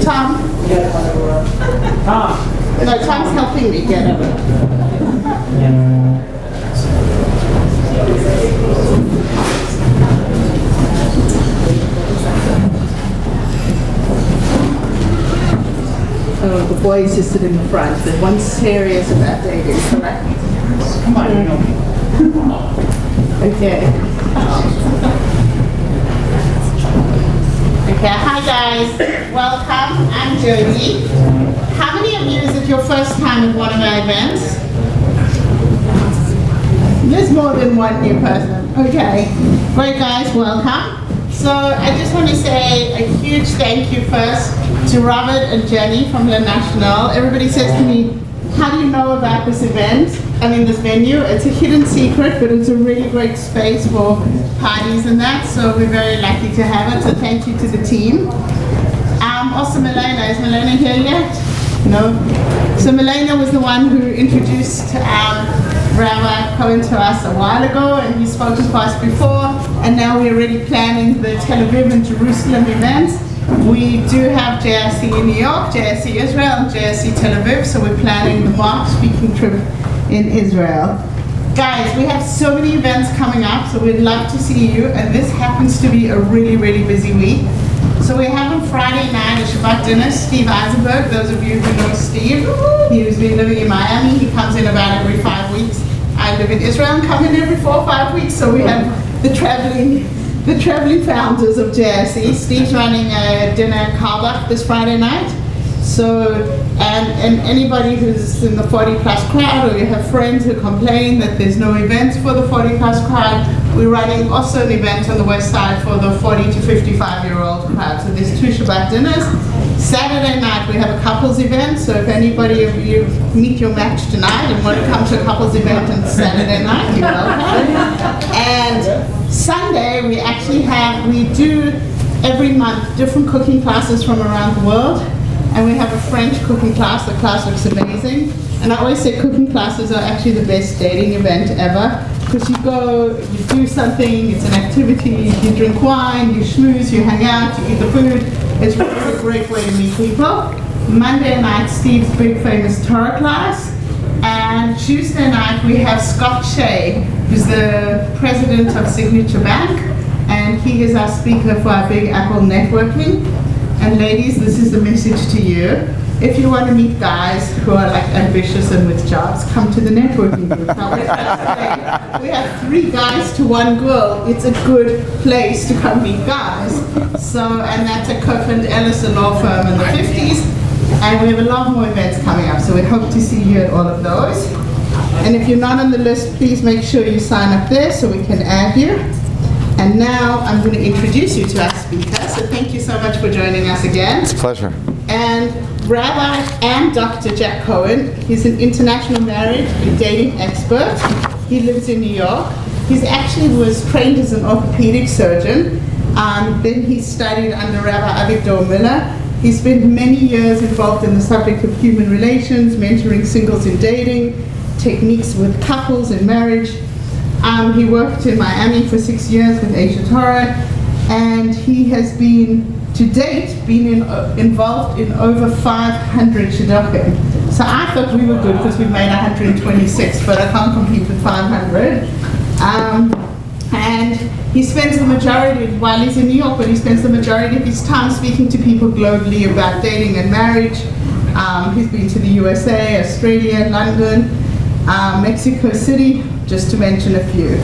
Tom? No, Tom's helping me get it. Oh, the boys just sit in the front. The one's serious about dating, correct? Come on, you know. Okay. Okay, hi guys. Welcome. I'm Jody. How many of you is it your first time at one of our events? There's more than one new person. Okay. Great guys, welcome. So I just want to say a huge thank you first to Robert and Jenny from the National. Everybody says to me, how do you know about this event? This venue. It's a hidden secret, but it's a really great space for parties and that, so we're very lucky to have it, so thank you to the team. Also Milena, is Milena here yet? No? So Milena was the one who introduced Rabbi Cohen to us a while ago, and he's spoken to us before, and now we're already planning the Tel Aviv and Jerusalem events. We do have JRC in New York, JRC Israel, and JRC Tel Aviv, so we're planning the Mark speaking trip in Israel. Guys, we have so many events coming up, so we'd love to see you, and this happens to be a really, really busy week. So we have on Friday night a Shabbat dinner, Steve Eisenberg, those of you who know Steve, he's been living in Miami, he comes in about every 5 weeks. I live in Israel and come in every 4 or 5 weeks, so we have the traveling founders of JRC. Steve's running a dinner at Carlbach this Friday night. So, and anybody who's in the 40 plus crowd, or you have friends who complain that there's no events for the 40 plus crowd, we're running also an event on the west side for the 40 to 55-year-old crowd. So there's 2 Shabbat dinners. Saturday night we have a couples event, so if anybody of you meet your match tonight and want to come to a couples event on Saturday night, you're welcome. And Sunday we do every month different cooking classes from around the world. And we have a French cooking class. The class looks amazing. And I always say cooking classes are actually the best dating event ever. Because you go, you do something, it's an activity, you drink wine, you schmooze, you hang out, you eat the food. It's really a great way to meet people. Monday night, Steve's big famous Torah class. And Tuesday night, we have Scott Shea, who's the president of Signature Bank. And he is our speaker for our Big Apple networking. And ladies, this is the message to you. If you want to meet guys who are like ambitious and with jobs, come to the networking group. Now, we have 3 guys to 1 girl. It's a good place to come meet guys. So, and that's a Cohen Ellison law firm in the 50s. And we have a lot more events coming up. So we hope to see you at all of those. And if you're not on the list, please make sure you sign up there so we can add you. And now I'm going to introduce you to our speaker. So thank you so much for joining us again. It's a pleasure. And Rabbi and Dr. Jack Cohen. He's an international marriage and dating expert. He lives in New York. He actually was trained as an orthopedic surgeon. Then he studied under Rabbi Avigdor Miller. He spent many years involved in the subject of human relations, mentoring singles in dating, techniques with couples in marriage. He worked in Miami for 6 years with Asia Torah, and he has been, to date, involved in over 500 shidduchim. So I thought we were good because we made 126, but I can't compete with 500. And he spends the majority, while he's in New York, but he spends the majority of his time speaking to people globally about dating and marriage. He's been to the USA, Australia, London, Mexico City, just to mention a few.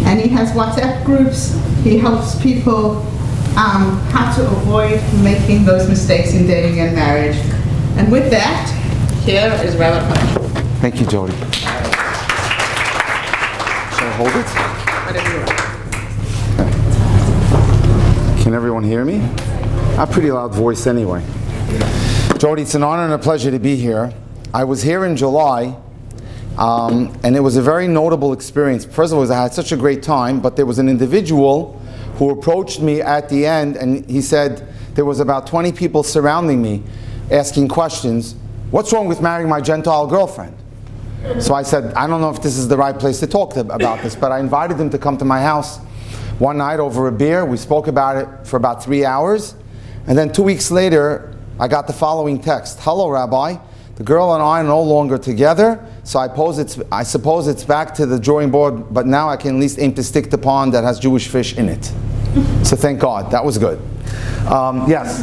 And he has WhatsApp groups. He helps people how to avoid making those mistakes in dating and marriage. And with that, here is Rabbi Cohen. Thank you, Jody. Should I hold it? Whatever you want. Can everyone hear me? I have a pretty loud voice anyway. Jody, it's an honor and a pleasure to be here. I was here in July, and it was a very notable experience. First of all, I had such a great time, but there was an individual who approached me at the end, and he said there was about 20 people surrounding me asking questions. What's wrong with marrying my Gentile girlfriend? So I said, I don't know if this is the right place to talk about this, but I invited him to come to my house one night over a beer. We spoke about it for about 3 hours, And then 2 weeks later, I got the following text. Hello, Rabbi. The girl and I are no longer together, so I suppose it's back to the drawing board, but now I can at least aim to stick the pond that has Jewish fish in it. So thank God, that was good. Yes.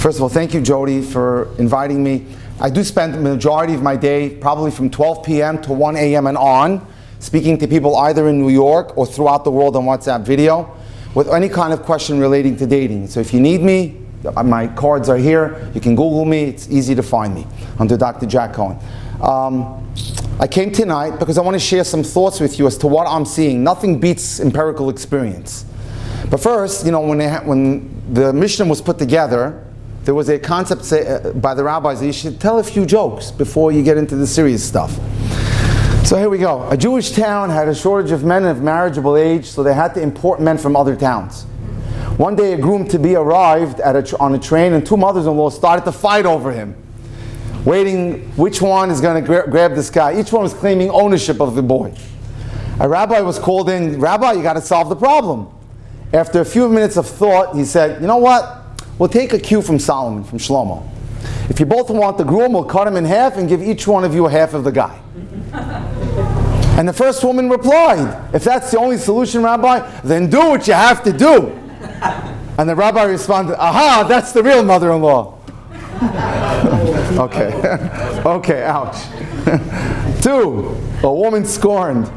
First of all, thank you, Jody, for inviting me. I do spend the majority of my day, probably from 12 p.m. to 1 a.m. and on, speaking to people either in New York or throughout the world on WhatsApp video with any kind of question relating to dating. So if you need me, my cards are here. You can Google me. It's easy to find me under Dr. Jack Cohen. I came tonight because I want to share some thoughts with you as to what I'm seeing. Nothing beats empirical experience. But first, when the Mishnah was put together, there was a concept by the rabbis that you should tell a few jokes before you get into the serious stuff. So here we go. A Jewish town had a shortage of men of marriageable age, so they had to import men from other towns. One day a groom-to-be arrived on a train, and two mothers-in-law started to fight over him, waiting which one is going to grab this guy. Each one was claiming ownership of the boy. A rabbi was called in. Rabbi, you got to solve the problem. After a few minutes of thought, he said, you know what? We'll take a cue from Solomon, from Shlomo. If you both want the groom, we'll cut him in half and give each one of you a half of the guy. And the first woman replied, if that's the only solution, Rabbi, then do what you have to do. And the rabbi responded, aha, that's the real mother-in-law. Okay. Okay, ouch. 2, a woman scorned.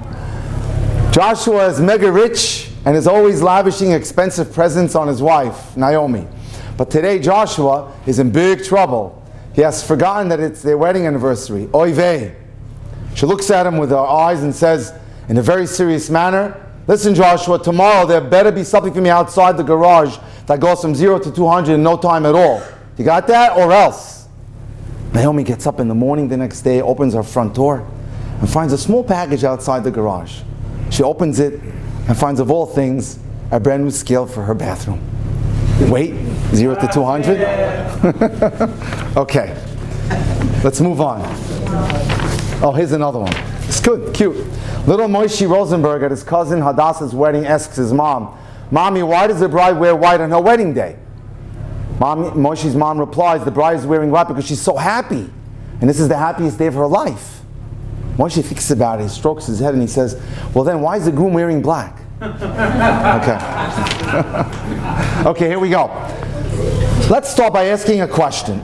Joshua is mega rich and is always lavishing expensive presents on his wife, Naomi. But today Joshua is in big trouble. He has forgotten that it's their wedding anniversary. Oy vey. She looks at him with her eyes and says, in a very serious manner, listen, Joshua, tomorrow there better be something for me outside the garage that goes from 0 to 200 in no time at all. You got that? Or else. Naomi gets up in the morning the next day, opens her front door, and finds a small package outside the garage. She opens it and finds, of all things, a brand new scale for her bathroom. Wait, 0 to 200? Okay, let's move on. Oh, here's another one. It's good, cute. Little Moshe Rosenberg at his cousin Hadassah's wedding asks his mom, Mommy, why does the bride wear white on her wedding day? Moshe's mom replies, the bride is wearing white because she's so happy. And this is the happiest day of her life. Moshe thinks about it, he strokes his head and he says, well then why is the groom wearing black? Okay. Okay, here we go. Let's start by asking a question.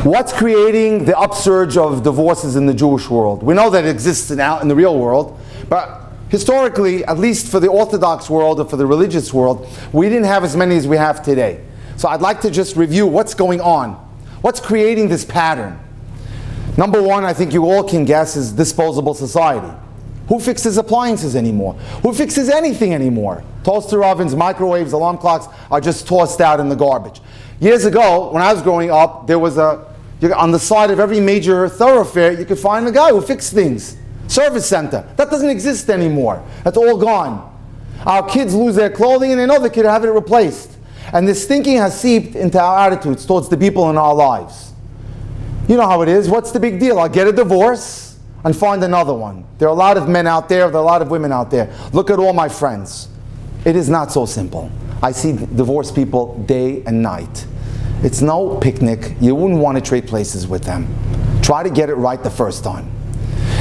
What's creating the upsurge of divorces in the Jewish world? We know that it exists in the real world, but historically, at least for the Orthodox world or for the religious world, we didn't have as many as we have today. So I'd like to just review what's going on. What's creating this pattern? Number one, I think you all can guess, is disposable society. Who fixes appliances anymore? Who fixes anything anymore? Toaster ovens, microwaves, alarm clocks are just tossed out in the garbage. Years ago, when I was growing up, there was on the side of every major thoroughfare, you could find a guy who fixed things. Service center. That doesn't exist anymore. That's all gone. Our kids lose their clothing and they know they could have it replaced. And this thinking has seeped into our attitudes towards the people in our lives. You know how it is. What's the big deal? I'll get a divorce and find another one. There are a lot of men out there. There are a lot of women out there. Look at all my friends. It is not so simple. I see divorced people day and night. It's no picnic. You wouldn't want to trade places with them. Try to get it right the first time.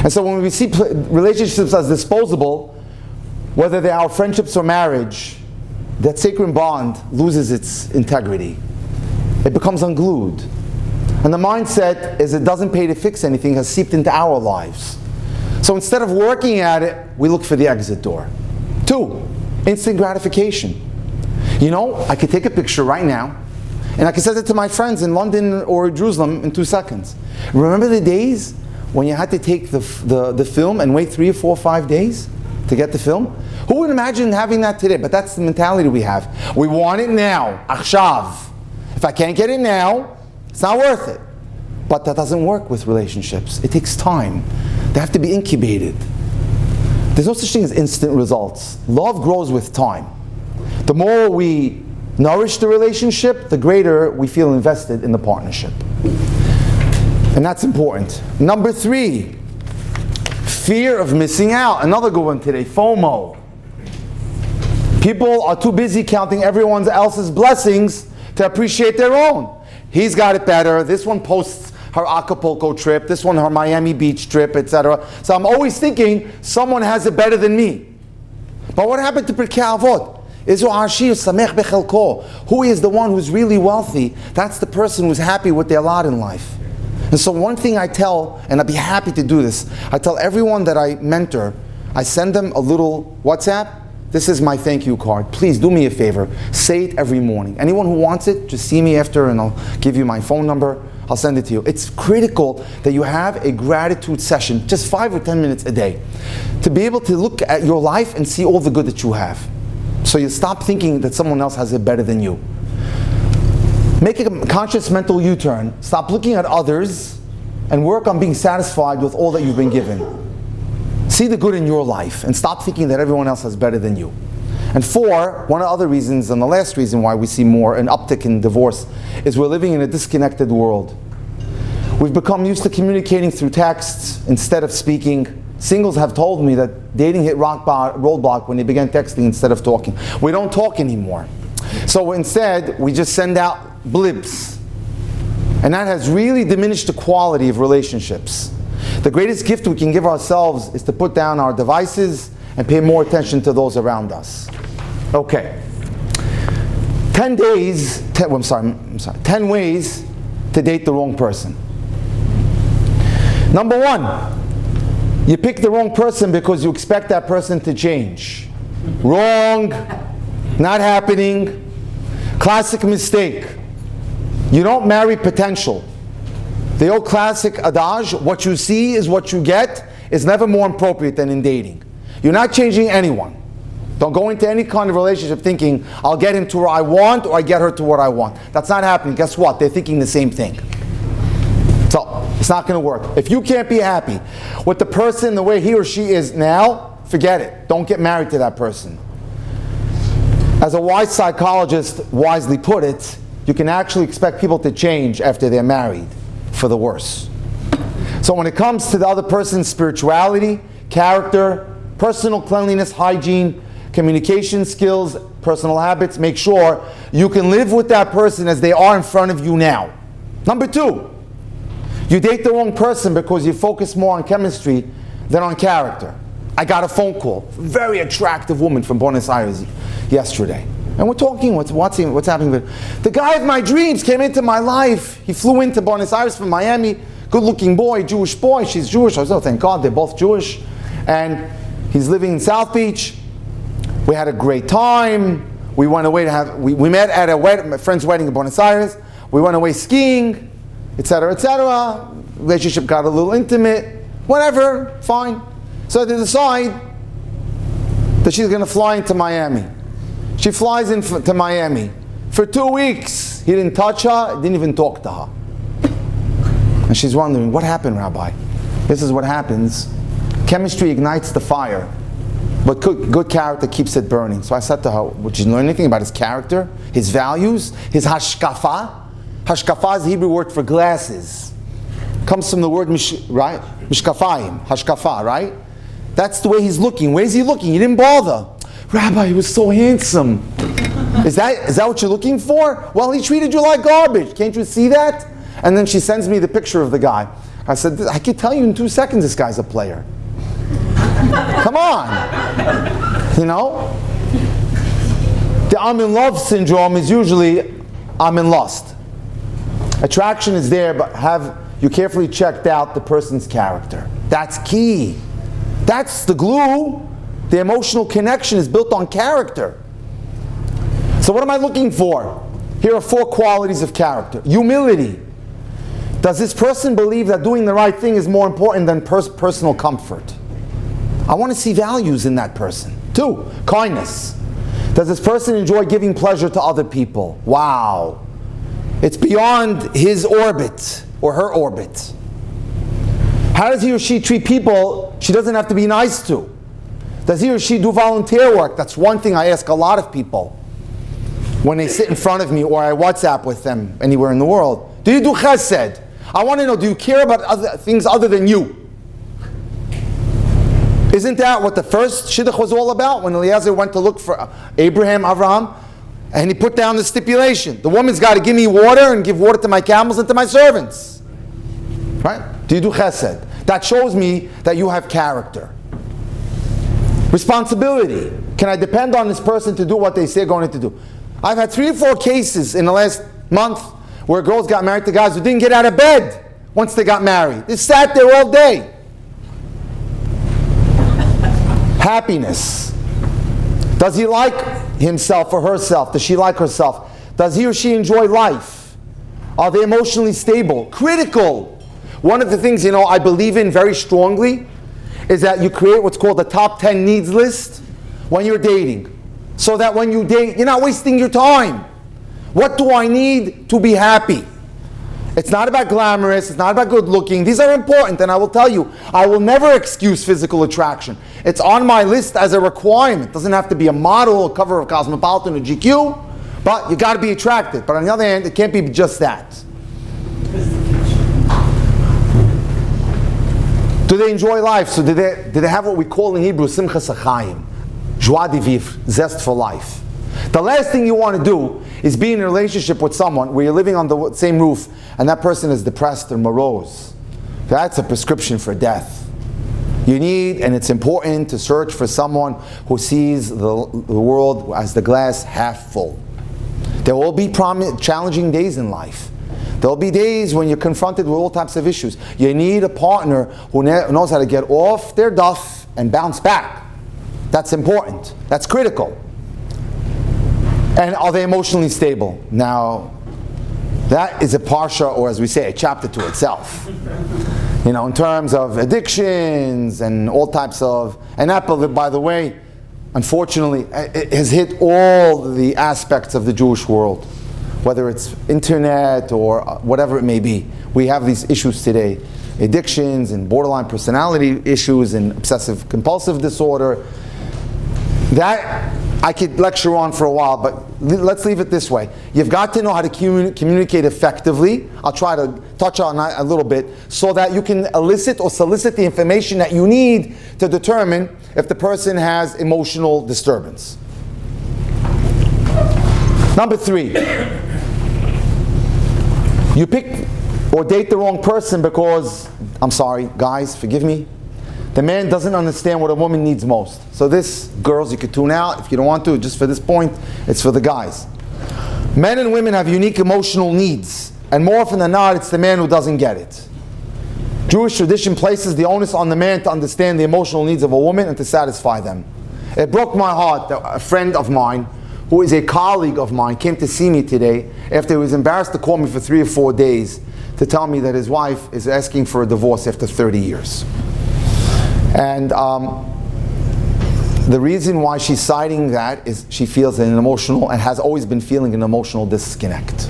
And so when we see relationships as disposable, whether they are friendships or marriage, that sacred bond loses its integrity. It becomes unglued. And the mindset is it doesn't pay to fix anything has seeped into our lives. So instead of working at it, we look for the exit door. 2, instant gratification. You know, I could take a picture right now, and I can send it to my friends in London or Jerusalem in 2 seconds. Remember the days when you had to take the film and wait 3 or 4 or 5 days to get the film? Who would imagine having that today? But that's the mentality we have. We want it now, achshav. If I can't get it now, it's not worth it. But that doesn't work with relationships. It takes time. They have to be incubated. There's no such thing as instant results. Love grows with time. The more we nourish the relationship, the greater we feel invested in the partnership. And that's important. Number 3, fear of missing out. Another good one today, FOMO. People are too busy counting everyone else's blessings to appreciate their own. He's got it better. This one posts her Acapulco trip, this one her Miami Beach trip, etc. So I'm always thinking someone has it better than me. But what happened to Pirkei Avot? Who is the one who's really wealthy? That's the person who's happy with their lot in life. And so one thing I tell, and I'd be happy to do this, I tell everyone that I mentor, I send them a little WhatsApp. This is my thank you card. Please do me a favor. Say it every morning. Anyone who wants it, just see me after and I'll give you my phone number. I'll send it to you. It's critical that you have a gratitude session, just 5 or 10 minutes a day, to be able to look at your life and see all the good that you have. So you stop thinking that someone else has it better than you. Make a conscious mental U-turn. Stop looking at others and work on being satisfied with all that you've been given. See the good in your life and stop thinking that everyone else has better than you. And 4, one of the other reasons, and the last reason why we see more an uptick in divorce, is we're living in a disconnected world. We've become used to communicating through texts instead of speaking. Singles have told me that dating hit roadblock when they began texting instead of talking. We don't talk anymore. So instead, we just send out blips. And that has really diminished the quality of relationships. The greatest gift we can give ourselves is to put down our devices and pay more attention to those around us. Okay. 10 ways to date the wrong person. Number 1, you pick the wrong person because you expect that person to change. Wrong. Not happening. Classic mistake. You don't marry potential. The old classic adage, what you see is what you get, is never more appropriate than in dating. You're not changing anyone. Don't go into any kind of relationship thinking, I'll get him to where I want or I get her to what I want. That's not happening. Guess what? They're thinking the same thing. So, it's not going to work. If you can't be happy with the person the way he or she is now, forget it. Don't get married to that person. As a wise psychologist wisely put it, you can actually expect people to change after they're married for the worse. So when it comes to the other person's spirituality, character, personal cleanliness, hygiene, communication skills, personal habits, make sure you can live with that person as they are in front of you now. Number 2, you date the wrong person because you focus more on chemistry than on character. I got a phone call, very attractive woman from Buenos Aires yesterday. And we're talking, what's happening with the guy of my dreams came into my life. He flew into Buenos Aires from Miami, good looking boy, Jewish boy, she's Jewish. I was, oh, thank God, they're both Jewish. And he's living in South Beach. We had a great time. We went away to we met at my friend's wedding in Buenos Aires. We went away skiing, etc., etc. Relationship got a little intimate. Whatever, fine. So they decide that she's going to fly into Miami. She flies into Miami. For 2 weeks, he didn't touch her, didn't even talk to her. And she's wondering, what happened, Rabbi? This is what happens. Chemistry ignites the fire, but good character keeps it burning. So I said to her, did you learn anything about his character, his values, his hashkafa? Hashkafa is the Hebrew word for glasses. Comes from the word right? Mishkafayim, hashkafa, right? That's the way he's looking. Where's he looking? He didn't bother. Rabbi, he was so handsome. Is that what you're looking for? Well, he treated you like garbage. Can't you see that? And then she sends me the picture of the guy. I said, I can tell you in 2 seconds this guy's a player. Come on. You know? The I'm in love syndrome is usually I'm in lust. Attraction is there, but have you carefully checked out the person's character. That's key. That's the glue. The emotional connection is built on character. So what am I looking for? Here are 4 qualities of character. Humility. Does this person believe that doing the right thing is more important than personal comfort? I want to see values in that person. 2, kindness. Does this person enjoy giving pleasure to other people? Wow. It's beyond his orbit or her orbit. How does he or she treat people she doesn't have to be nice to? Does he or she do volunteer work? That's one thing I ask a lot of people when they sit in front of me or I WhatsApp with them anywhere in the world. Do you do chesed? I want to know, do you care about other things other than you? Isn't that what the first shidduch was all about? When Eliezer went to look for Abraham, Avraham, and he put down the stipulation. The woman's got to give me water and give water to my camels and to my servants. Right? Do you do chesed? That shows me that you have character. Responsibility. Can I depend on this person to do what they say they're going to do? I've had 3 or 4 cases in the last month where girls got married to guys who didn't get out of bed once they got married. They sat there all day. Happiness. Does he like himself or herself? Does she like herself? Does he or she enjoy life? Are they emotionally stable? Critical. One of the things, I believe in very strongly is that you create what's called a top 10 needs list when you're dating. So that when you date, you're not wasting your time. What do I need to be happy? It's not about glamorous, it's not about good looking. These are important, and I will tell you, I will never excuse physical attraction. It's on my list as a requirement. It doesn't have to be a model, a cover of Cosmopolitan or GQ, but you got to be attracted. But on the other hand, it can't be just that. Do they enjoy life? So do they have what we call in Hebrew simchas hachayim, joie de vivre, zest for life? The last thing you want to do is be in a relationship with someone where you're living on the same roof and that person is depressed or morose. That's a prescription for death. You need, and it's important, to search for someone who sees the world as the glass half full. There will be challenging days in life. There will be days when you're confronted with all types of issues. You need a partner who knows how to get off their duff and bounce back. That's important. That's critical. And are they emotionally stable? Now, that is a parsha, or as we say, a chapter to itself. In terms of addictions and all types of... And that, by the way, unfortunately, it has hit all the aspects of the Jewish world. Whether it's internet or whatever it may be. We have these issues today. Addictions and borderline personality issues and obsessive compulsive disorder. That I could lecture on for a while, but let's leave it this way. You've got to know how to communicate effectively. I'll try to touch on that a little bit so that you can elicit or solicit the information that you need to determine if the person has emotional disturbance. Number 3, you pick or date the wrong person because, I'm sorry, guys, forgive me, the man doesn't understand what a woman needs most. So this, girls, you could tune out if you don't want to, just for this point, it's for the guys. Men and women have unique emotional needs, and more often than not, it's the man who doesn't get it. Jewish tradition places the onus on the man to understand the emotional needs of a woman and to satisfy them. It broke my heart that a friend of mine, who is a colleague of mine, came to see me today after he was embarrassed to call me for 3 or 4 days to tell me that his wife is asking for a divorce after 30 years. And the reason why she's citing that is she feels an emotional, and has always been feeling, an emotional disconnect.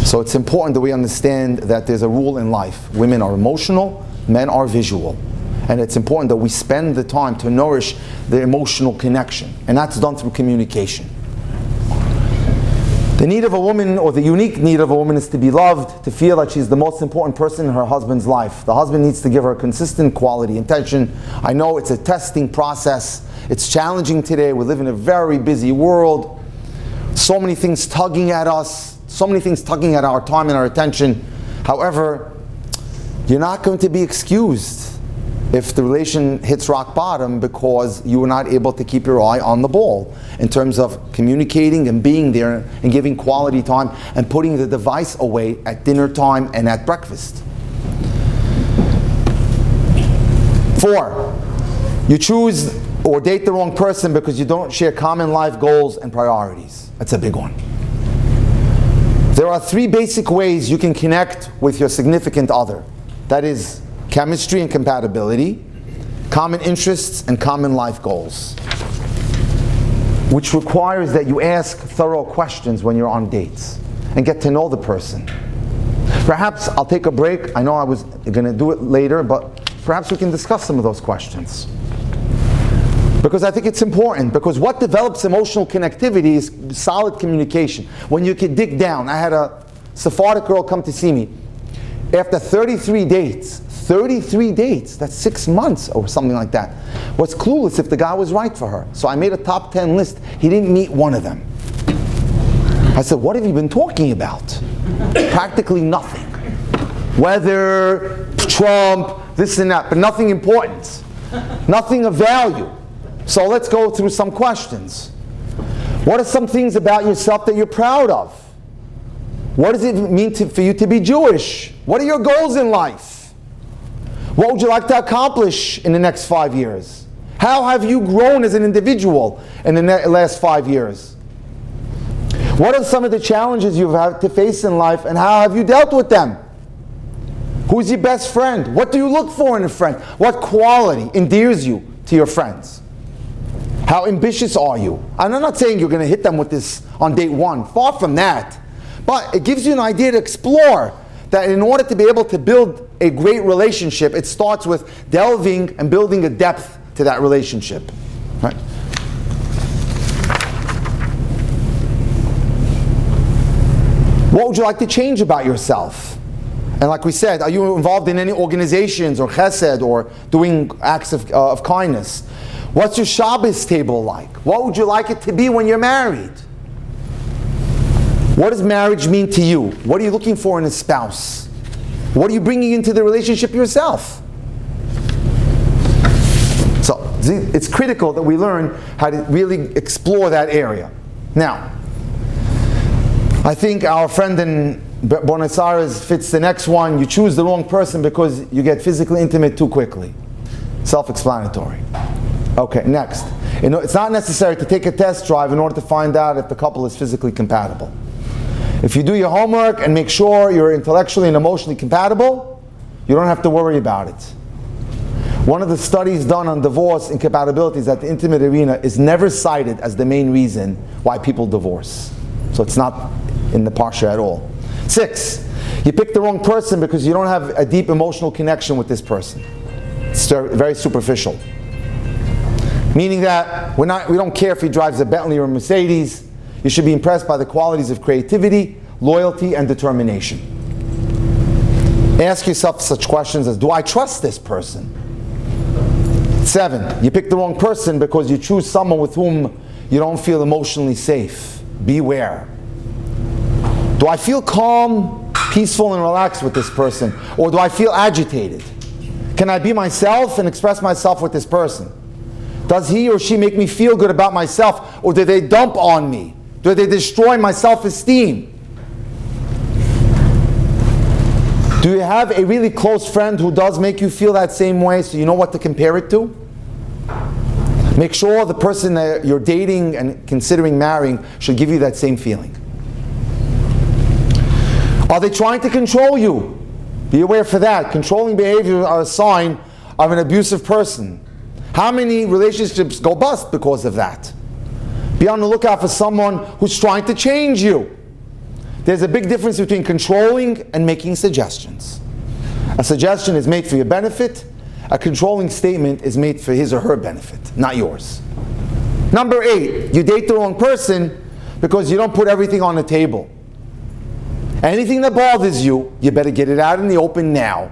So it's important that we understand that there's a rule in life. Women are emotional, men are visual. And it's important that we spend the time to nourish the emotional connection. And that's done through communication. The need of a woman, or the unique need of a woman, is to be loved, to feel that she's the most important person in her husband's life. The husband needs to give her consistent quality attention. I know it's a testing process. It's challenging today. We live in a very busy world. So many things tugging at us. So many things tugging at our time and our attention. However, you're not going to be excused if the relation hits rock bottom because you were not able to keep your eye on the ball in terms of communicating and being there and giving quality time and putting the device away at dinner time and at breakfast. 4, you choose or date the wrong person because you don't share common life goals and priorities. That's a big one. There are 3 basic ways you can connect with your significant other. That is chemistry and compatibility, common interests, and common life goals, which requires that you ask thorough questions when you're on dates and get to know the person. Perhaps I'll take a break. I know I was going to do it later, but perhaps we can discuss some of those questions. Because I think it's important, because what develops emotional connectivity is solid communication. When you can dig down. I had a Sephardic girl come to see me. After 33 dates, 33 dates, that's 6 months or something like that. Was clueless if the guy was right for her. So I made a top 10 list. He didn't meet one of them. I said, what have you been talking about? Practically nothing. Weather, Trump, this and that, but nothing important. Nothing of value. So let's go through some questions. What are some things about yourself that you're proud of? What does it mean for you to be Jewish? What are your goals in life? What would you like to accomplish in the next 5 years? How have you grown as an individual in the last 5 years? What are some of the challenges you've had to face in life, and how have you dealt with them? Who's your best friend? What do you look for in a friend? What quality endears you to your friends? How ambitious are you? And I'm not saying you're going to hit them with this on date one. Far from that. But it gives you an idea to explore that in order to be able to build a great relationship, it starts with delving and building a depth to that relationship. Right? What would you like to change about yourself? And like we said, are you involved in any organizations or chesed or doing acts of kindness? What's your Shabbos table like? What would you like it to be when you're married? What does marriage mean to you? What are you looking for in a spouse? What are you bringing into the relationship yourself? So it's critical that we learn how to really explore that area. Now, I think our friend in Buenos Aires fits the next one. You choose the wrong person because you get physically intimate too quickly. Self-explanatory. Okay, next. It's not necessary to take a test drive in order to find out if the couple is physically compatible. If you do your homework and make sure you're intellectually and emotionally compatible, you don't have to worry about it. One of the studies done on divorce incompatibilities at the intimate arena is never cited as the main reason why people divorce. So it's not in the parsha at all. 6, you pick the wrong person because you don't have a deep emotional connection with this person. It's very superficial. Meaning that we don't care if he drives a Bentley or a Mercedes. You should be impressed by the qualities of creativity, loyalty, and determination. Ask yourself such questions as, do I trust this person? 7, you pick the wrong person because you choose someone with whom you don't feel emotionally safe. Beware. Do I feel calm, peaceful, and relaxed with this person? Or do I feel agitated? Can I be myself and express myself with this person? Does he or she make me feel good about myself, or do they dump on me? Do they destroy my self-esteem? Do you have a really close friend who does make you feel that same way, so you know what to compare it to? Make sure the person that you're dating and considering marrying should give you that same feeling. Are they trying to control you? Be aware for that. Controlling behaviors are a sign of an abusive person. How many relationships go bust because of that? Be on the lookout for someone who's trying to change you. There's a big difference between controlling and making suggestions. A suggestion is made for your benefit. A controlling statement is made for his or her benefit, not yours. Number 8, you date the wrong person because you don't put everything on the table. Anything that bothers you, you better get it out in the open now.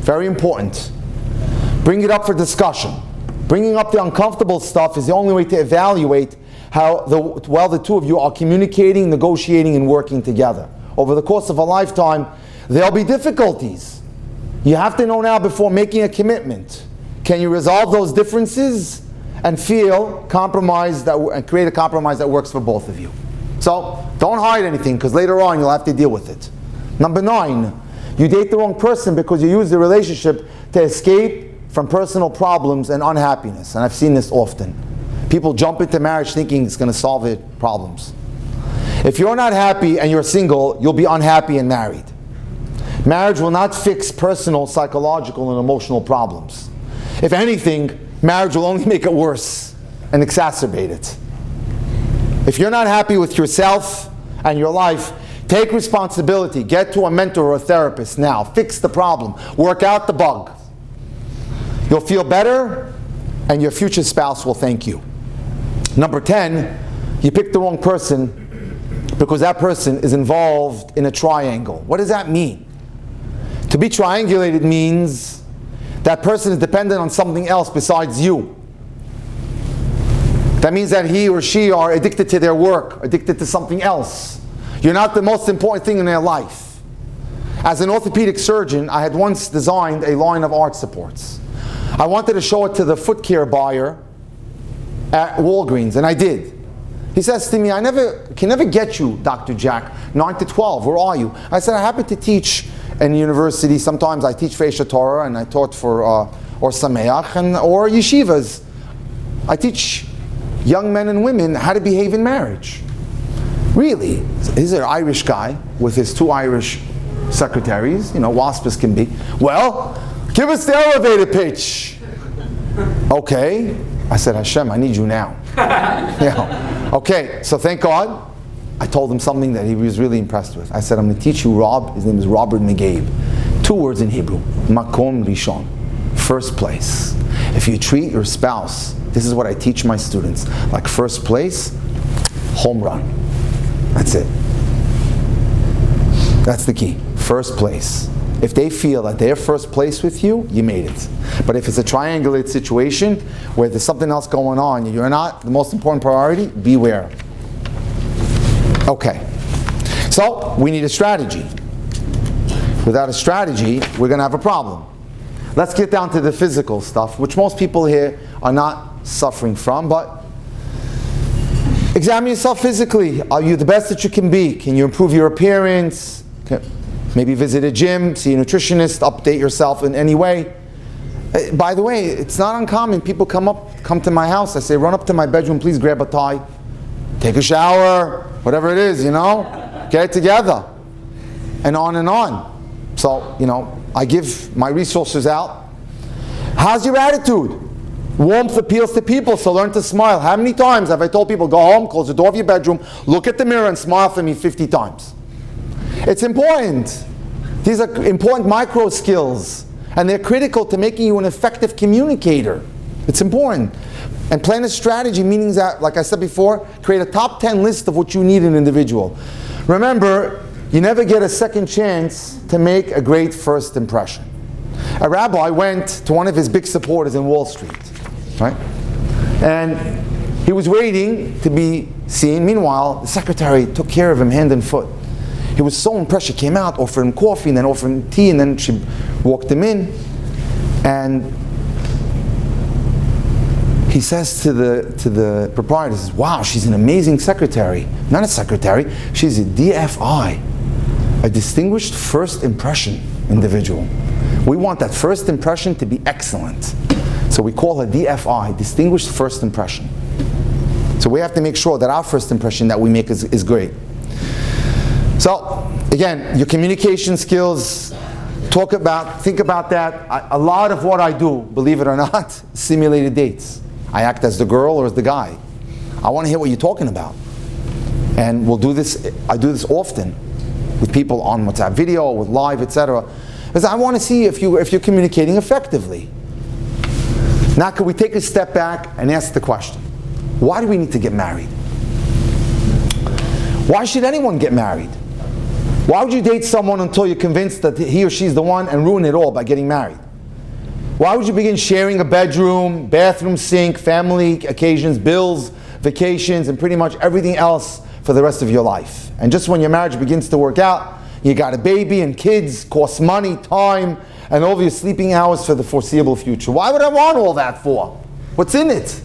Very important. Bring it up for discussion. Bringing up the uncomfortable stuff is the only way to evaluate how well the two of you are communicating, negotiating, and working together. Over the course of a lifetime, there'll be difficulties. You have to know now before making a commitment. Can you resolve those differences and feel compromise and create a compromise that works for both of you? So don't hide anything, because later on you'll have to deal with it. Number 9, you date the wrong person because you use the relationship to escape from personal problems and unhappiness. And I've seen this often. People jump into marriage thinking it's going to solve their problems. If you're not happy and you're single, you'll be unhappy and married. Marriage will not fix personal, psychological, and emotional problems. If anything, marriage will only make it worse and exacerbate it. If you're not happy with yourself and your life, take responsibility. Get to a mentor or a therapist now. Fix the problem. Work out the bug. You'll feel better, and your future spouse will thank you. Number 10, you picked the wrong person because that person is involved in a triangle. What does that mean? To be triangulated means that person is dependent on something else besides you. That means that he or she are addicted to their work, addicted to something else. You're not the most important thing in their life. As an orthopedic surgeon, I had once designed a line of arch supports. I wanted to show it to the foot care buyer at Walgreens, and I did. He says to me, I can never get you, Dr. Jack, 9 to 12, where are you? I said, I happen to teach in university. Sometimes I teach Fesha Torah, and I taught for or Sameach, or yeshivas. I teach young men and women how to behave in marriage. Really. He's an Irish guy with his 2 Irish secretaries, wasp as can be. Well, give us the elevator pitch. Okay. I said, Hashem, I need you now. Okay, so thank God, I told him something that he was really impressed with. I said, I'm going to teach you Rob. His name is Robert McGabe. 2 words in Hebrew. Makom Rishon. First place. If you treat your spouse, this is what I teach my students, like first place, home run. That's it. That's the key. First place. If they feel that they're first place with you, you made it. But if it's a triangulated situation where there's something else going on, you're not the most important priority, beware. Okay. So, we need a strategy. Without a strategy, we're going to have a problem. Let's get down to the physical stuff, which most people here are not suffering from, but examine yourself physically. Are you the best that you can be? Can you improve your appearance? Maybe visit a gym, see a nutritionist, update yourself in any way. By the way, it's not uncommon. People come to my house. I say, run up to my bedroom, please grab a tie, take a shower, whatever it is, get it together. And on and on. So, I give my resources out. How's your attitude? Warmth appeals to people, so learn to smile. How many times have I told people, go home, close the door of your bedroom, look at the mirror and smile for me 50 times? It's important. These are important micro skills, and they're critical to making you an effective communicator. It's important. And plan a strategy, meaning that, like I said before, create a top 10 list of what you need in an individual. Remember, you never get a second chance to make a great first impression. A rabbi went to one of his big supporters in Wall Street, right? And he was waiting to be seen. Meanwhile, the secretary took care of him hand and foot. He was so impressed. She came out, offered him coffee, and then offered him tea, and then she walked him in. And he says to the proprietor, says, wow, she's an amazing secretary. Not a secretary, she's a DFI, a distinguished first impression individual. We want that first impression to be excellent. So we call her DFI, distinguished first impression. So we have to make sure that our first impression that we make is great. So, again, your communication skills, think about that. A lot of what I do, believe it or not, simulated dates. I act as the girl or as the guy. I want to hear what you're talking about. And we'll do this, I do this often with people on WhatsApp video, with live, etc. Because I want to see if you're communicating effectively. Now, can we take a step back and ask the question, why do we need to get married? Why should anyone get married? Why would you date someone until you're convinced that he or she's the one and ruin it all by getting married? Why would you begin sharing a bedroom, bathroom sink, family occasions, bills, vacations, and pretty much everything else for the rest of your life? And just when your marriage begins to work out, you got a baby and kids, costs money, time, and all of your sleeping hours for the foreseeable future. Why would I want all that for? What's in it?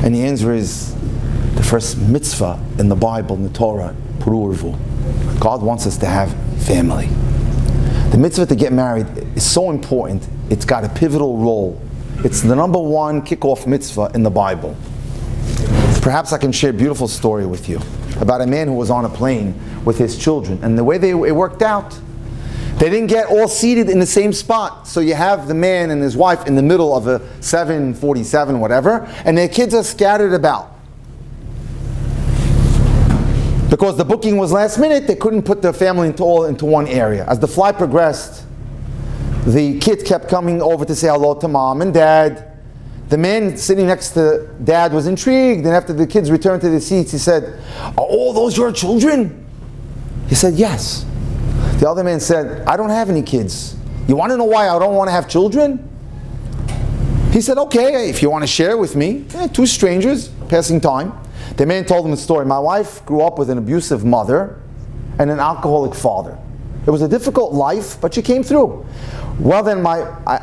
And the answer is the first mitzvah in the Bible, in the Torah, Pru Urvu. God wants us to have family. The mitzvah to get married is so important. It's got a pivotal role. It's the number 1 kickoff mitzvah in the Bible. Perhaps I can share a beautiful story with you about a man who was on a plane with his children. And the way it worked out, they didn't get all seated in the same spot. So you have the man and his wife in the middle of a 747, whatever, and their kids are scattered about. Because the booking was last minute, they couldn't put the family all into one area. As the flight progressed, the kid kept coming over to say hello to mom and dad. The man sitting next to dad was intrigued, and after the kids returned to the seats, he said, "Are all those your children?" He said, "Yes." The other man said, I don't have any kids. You want to know why I don't want to have children? He said, okay, if you want to share with me. Two strangers, passing time. The man told him the story. My wife grew up with an abusive mother and an alcoholic father. It was a difficult life, but she came through. Well then,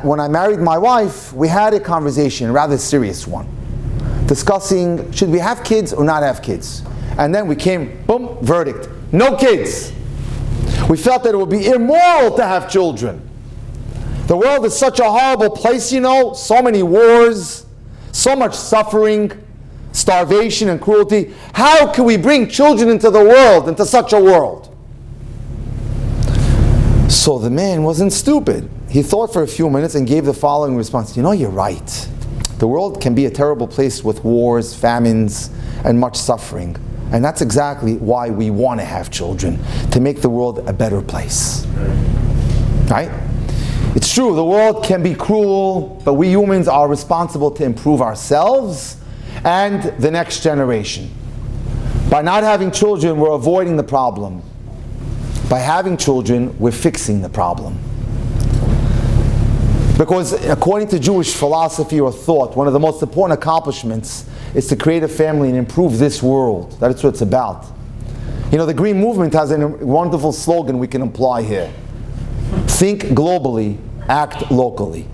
when I married my wife, we had a conversation, a rather serious one, discussing, should we have kids or not have kids? And then we came, boom, verdict, no kids. We felt that it would be immoral to have children. The world is such a horrible place, you know, so many wars, so much suffering, starvation and cruelty. How can we bring children into the world, into such a world? So the man wasn't stupid. He thought for a few minutes and gave the following response. You know, you're right. The world can be a terrible place with wars, famines, and much suffering. And that's exactly why we want to have children, to make the world a better place. Right? It's true, the world can be cruel, but we humans are responsible to improve ourselves and the next generation. By not having children, we're avoiding the problem. By having children, we're fixing the problem. Because according to Jewish philosophy or thought, one of the most important accomplishments is to create a family and improve this world. That's what it's about. You know, the Green Movement has a wonderful slogan we can apply here. Think globally, act locally.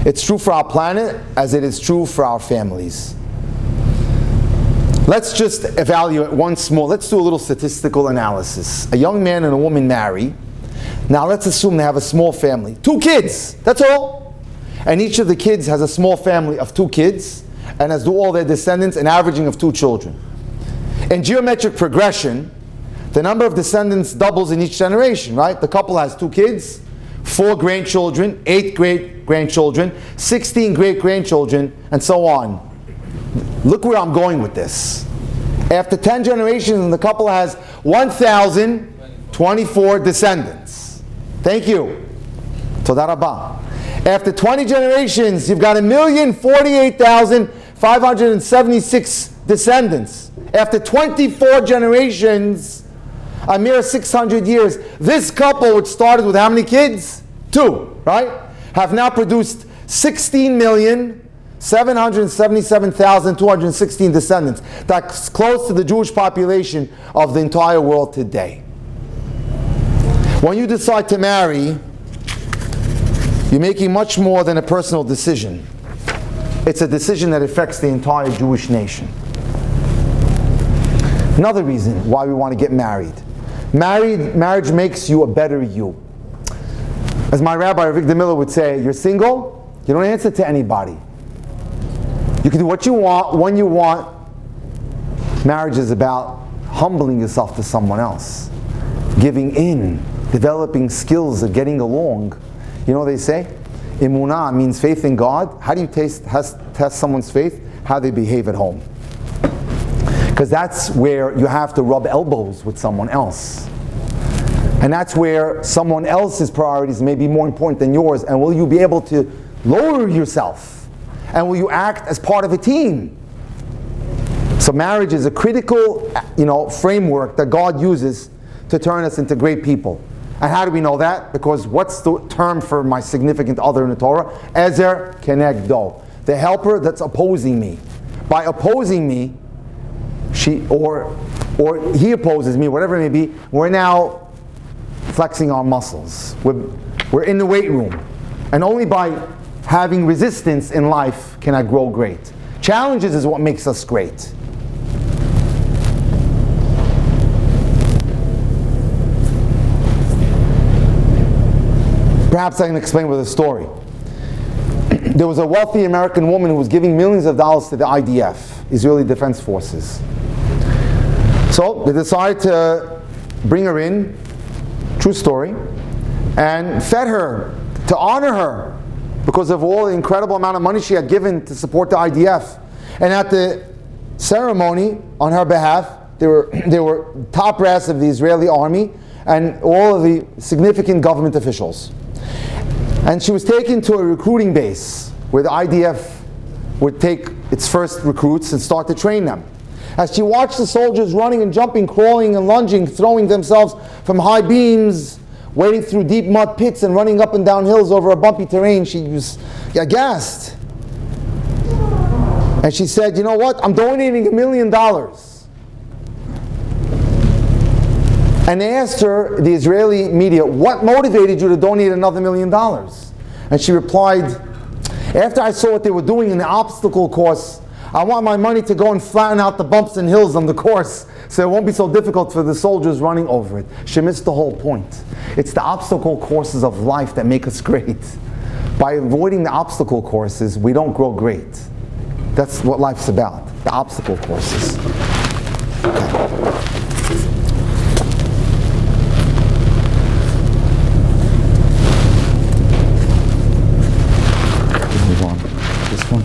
It's true for our planet as it is true for our families. Let's just evaluate once more. Let's do a little statistical analysis. A young man and a woman marry. Now let's assume they have a small family. 2 kids, that's all. And each of the kids has a small family of 2 kids, and as do all their descendants, an averaging of 2 children. In geometric progression, the number of descendants doubles in each generation, right? The couple has 2 kids, 4 grandchildren, 8 great-grandchildren, 16 great-grandchildren, and so on. Look where I'm going with this. After 10 generations, the couple has 1,024 descendants. Thank you. Toda Rabba. After 20 generations, you've got 1,048,576 descendants. After 24 generations, a mere 600 years, this couple, which started with how many kids? 2, right? Have now produced 16,777,216 descendants. That's close to the Jewish population of the entire world today. When you decide to marry, you're making much more than a personal decision. It's a decision that affects the entire Jewish nation. Another reason why we want to get married. Marriage makes you a better you. As my rabbi, Rabbi Miller, would say, you're single, you don't answer to anybody. You can do what you want, when you want. Marriage is about humbling yourself to someone else, giving in, developing skills of getting along. You know what they say? Emunah means faith in God. How do you test someone's faith? How they behave at home. Because that's where you have to rub elbows with someone else. And that's where someone else's priorities may be more important than yours. And will you be able to lower yourself? And will you act as part of a team? So marriage is a critical, framework that God uses to turn us into great people. And how do we know that? Because what's the term for my significant other in the Torah? Ezer kenegdo, the helper that's opposing me. By opposing me, she or he opposes me, whatever it may be, we're now flexing our muscles. We're in the weight room. And only by having resistance in life can I grow great. Challenges is what makes us great. Perhaps I can explain with a story. There was a wealthy American woman who was giving millions of dollars to the IDF, Israeli Defense Forces. So they decided to bring her in, true story, and fed her to honor her because of all the incredible amount of money she had given to support the IDF. And at the ceremony on her behalf, there were top brass of the Israeli army and all of the significant government officials. And she was taken to a recruiting base where the IDF would take its first recruits and start to train them. As she watched the soldiers running and jumping, crawling and lunging, throwing themselves from high beams, wading through deep mud pits and running up and down hills over a bumpy terrain, she was aghast. And she said, you know what? I'm donating $1 million. And they asked her, the Israeli media, what motivated you to donate another $1 million? And she replied, after I saw what they were doing in the obstacle course, I want my money to go and flatten out the bumps and hills on the course so it won't be so difficult for the soldiers running over it. She missed the whole point. It's the obstacle courses of life that make us great. By avoiding the obstacle courses, we don't grow great. That's what life's about, the obstacle courses. Move on. This one.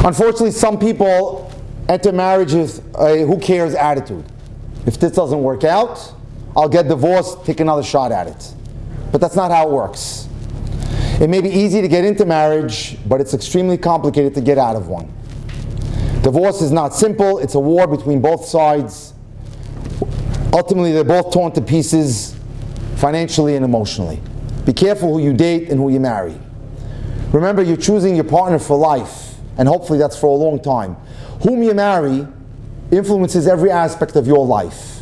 Unfortunately, some people enter marriage with a who cares attitude. If this doesn't work out, I'll get divorced, take another shot at it. But that's not how it works. It may be easy to get into marriage, but it's extremely complicated to get out of one. Divorce is not simple, it's a war between both sides. Ultimately, they're both torn to pieces, financially and emotionally. Be careful who you date and who you marry. Remember, you're choosing your partner for life. And hopefully that's for a long time. Whom you marry influences every aspect of your life,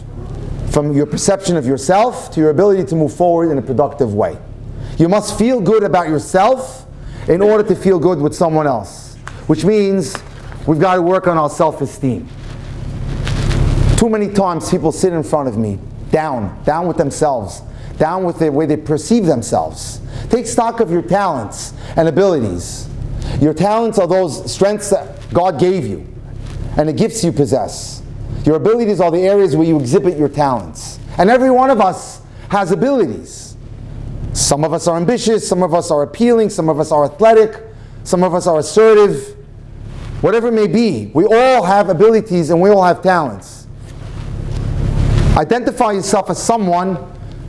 from your perception of yourself to your ability to move forward in a productive way. You must feel good about yourself in order to feel good with someone else, which means we've got to work on our self-esteem. Too many times people sit in front of me, down with themselves, down with the way they perceive themselves. Take stock of your talents and abilities. Your talents are those strengths that God gave you and the gifts you possess. Your abilities are the areas where you exhibit your talents. And every one of us has abilities. Some of us are ambitious, some of us are appealing, some of us are athletic, some of us are assertive. Whatever it may be, we all have abilities and we all have talents. Identify yourself as someone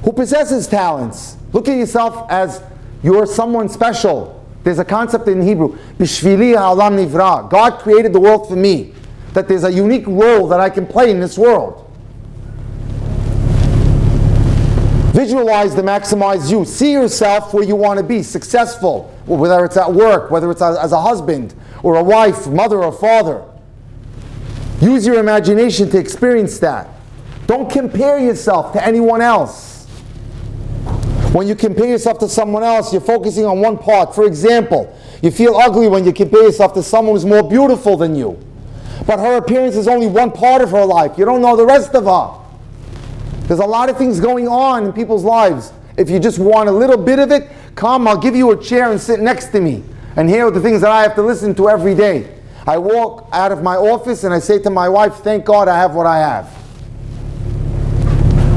who possesses talents. Look at yourself as you're someone special. There's a concept in Hebrew, Bishvili ha'olam nivra. God created the world for me. That there's a unique role that I can play in this world. Visualize the maximized you. See yourself where you want to be, successful, whether it's at work, whether it's as a husband, or a wife, mother, or father. Use your imagination to experience that. Don't compare yourself to anyone else. When you compare yourself to someone else, you're focusing on one part. For example, you feel ugly when you compare yourself to someone who's more beautiful than you. But her appearance is only one part of her life. You don't know the rest of her. There's a lot of things going on in people's lives. If you just want a little bit of it, come, I'll give you a chair and sit next to me and hear the things that I have to listen to every day. I walk out of my office and I say to my wife, thank God I have what I have.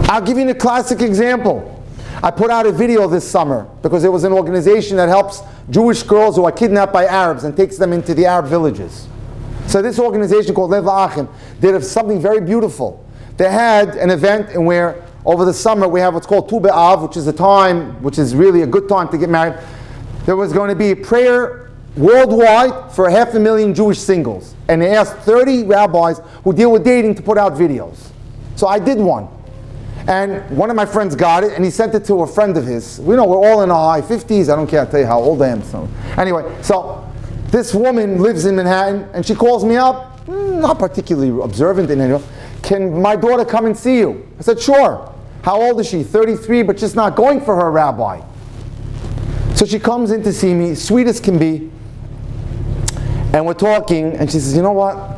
I'll give you a classic example. I put out a video this summer because it was an organization that helps Jewish girls who are kidnapped by Arabs and takes them into the Arab villages. So this organization called Lev La'achim did something very beautiful. They had an event in where over the summer we have what's called Tu B'Av, which is a time, which is really a good time to get married. There was going to be a prayer worldwide for 500,000 Jewish singles. And they asked 30 rabbis who deal with dating to put out videos. So I did one. And one of my friends got it, and he sent it to a friend of his. We know we're all in our high 50s. I don't care, I'll tell you how old I am. So anyway, so this woman lives in Manhattan, and she calls me up, not particularly observant in any way. Can my daughter come and see you? I said, sure. How old is she? 33, but just not going for her rabbi. So she comes in to see me, sweet as can be, and we're talking, and she says, you know what?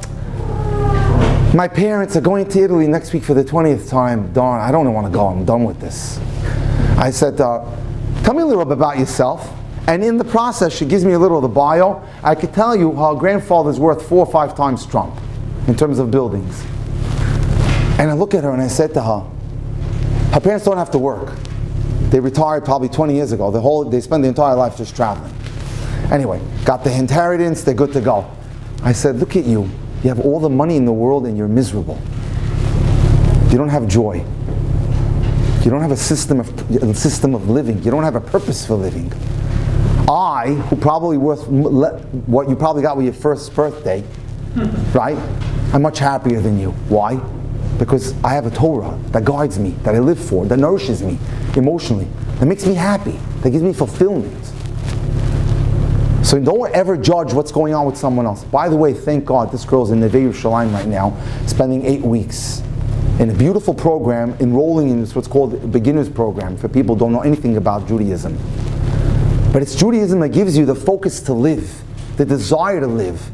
My parents are going to Italy next week for the 20th time. Darn, I don't want to go. I'm done with this. I said, tell me a little bit about yourself. And in the process, she gives me a little of the bio. I could tell you how grandfather's worth 4 or 5 times Trump in terms of buildings. And I look at her and I said to her, her parents don't have to work. They retired probably 20 years ago. They spend the entire life just traveling. Anyway, got the inheritance, they're good to go. I said, look at you. You have all the money in the world and you're miserable. You don't have joy. You don't have a system of living. You don't have a purpose for living. I, who probably worth what you probably got with your first birthday, right? I'm much happier than you. Why? Because I have a Torah that guides me, that I live for, that nourishes me emotionally, that makes me happy, that gives me fulfillment. So don't ever judge what's going on with someone else. By the way, thank God this girl's in Neve Yerushalayim right now, spending 8 weeks in a beautiful program, enrolling in what's called a beginner's program for people who don't know anything about Judaism. But it's Judaism that gives you the focus to live, the desire to live,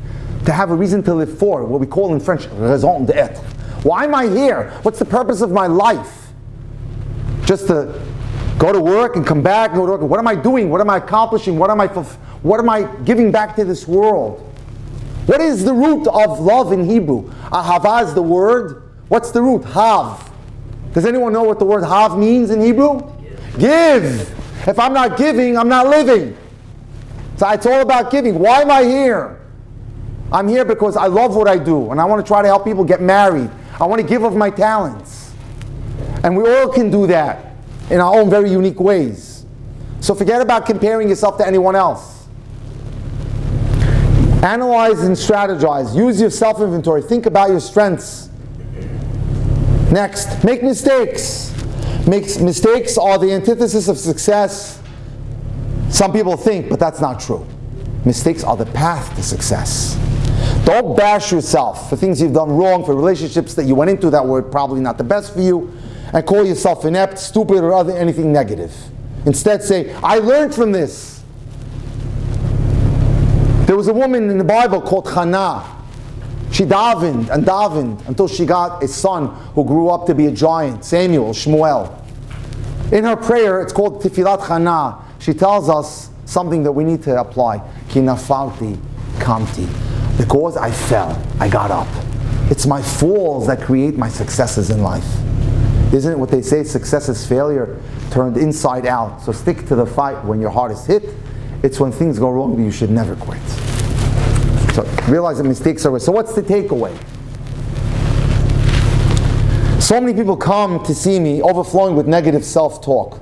to have a reason to live for, what we call in French, raison d'être. Why am I here? What's the purpose of my life? Just to go to work and come back and go to work. What am I doing? What am I accomplishing? What am I giving back to this world? What is the root of love in Hebrew? Ahava is the word. What's the root? Hav. Does anyone know what the word hav means in Hebrew? Give. If I'm not giving, I'm not living. So it's all about giving. Why am I here? I'm here because I love what I do and I want to try to help people get married. I want to give of my talents. And we all can do that in our own very unique ways. So forget about comparing yourself to anyone else. Analyze and strategize. Use your self-inventory. Think about your strengths. Next, make mistakes. Mistakes are the antithesis of success. Some people think, but that's not true. Mistakes are the path to success. Don't bash yourself for things you've done wrong, for relationships that you went into that were probably not the best for you, and call yourself inept, stupid, or anything negative. Instead say, I learned from this. There was a woman in the Bible called Hannah. She davened and davened until she got a son who grew up to be a giant, Samuel, Shmuel. In her prayer, it's called Tifilat Hannah. She tells us something that we need to apply. Ki nafalti kamti. Because I fell, I got up. It's my falls that create my successes in life. Isn't it what they say? Success is failure turned inside out. So stick to the fight when your heart is hit. It's when things go wrong that you should never quit. So realize that mistakes are. So what's the takeaway? So many people come to see me overflowing with negative self-talk.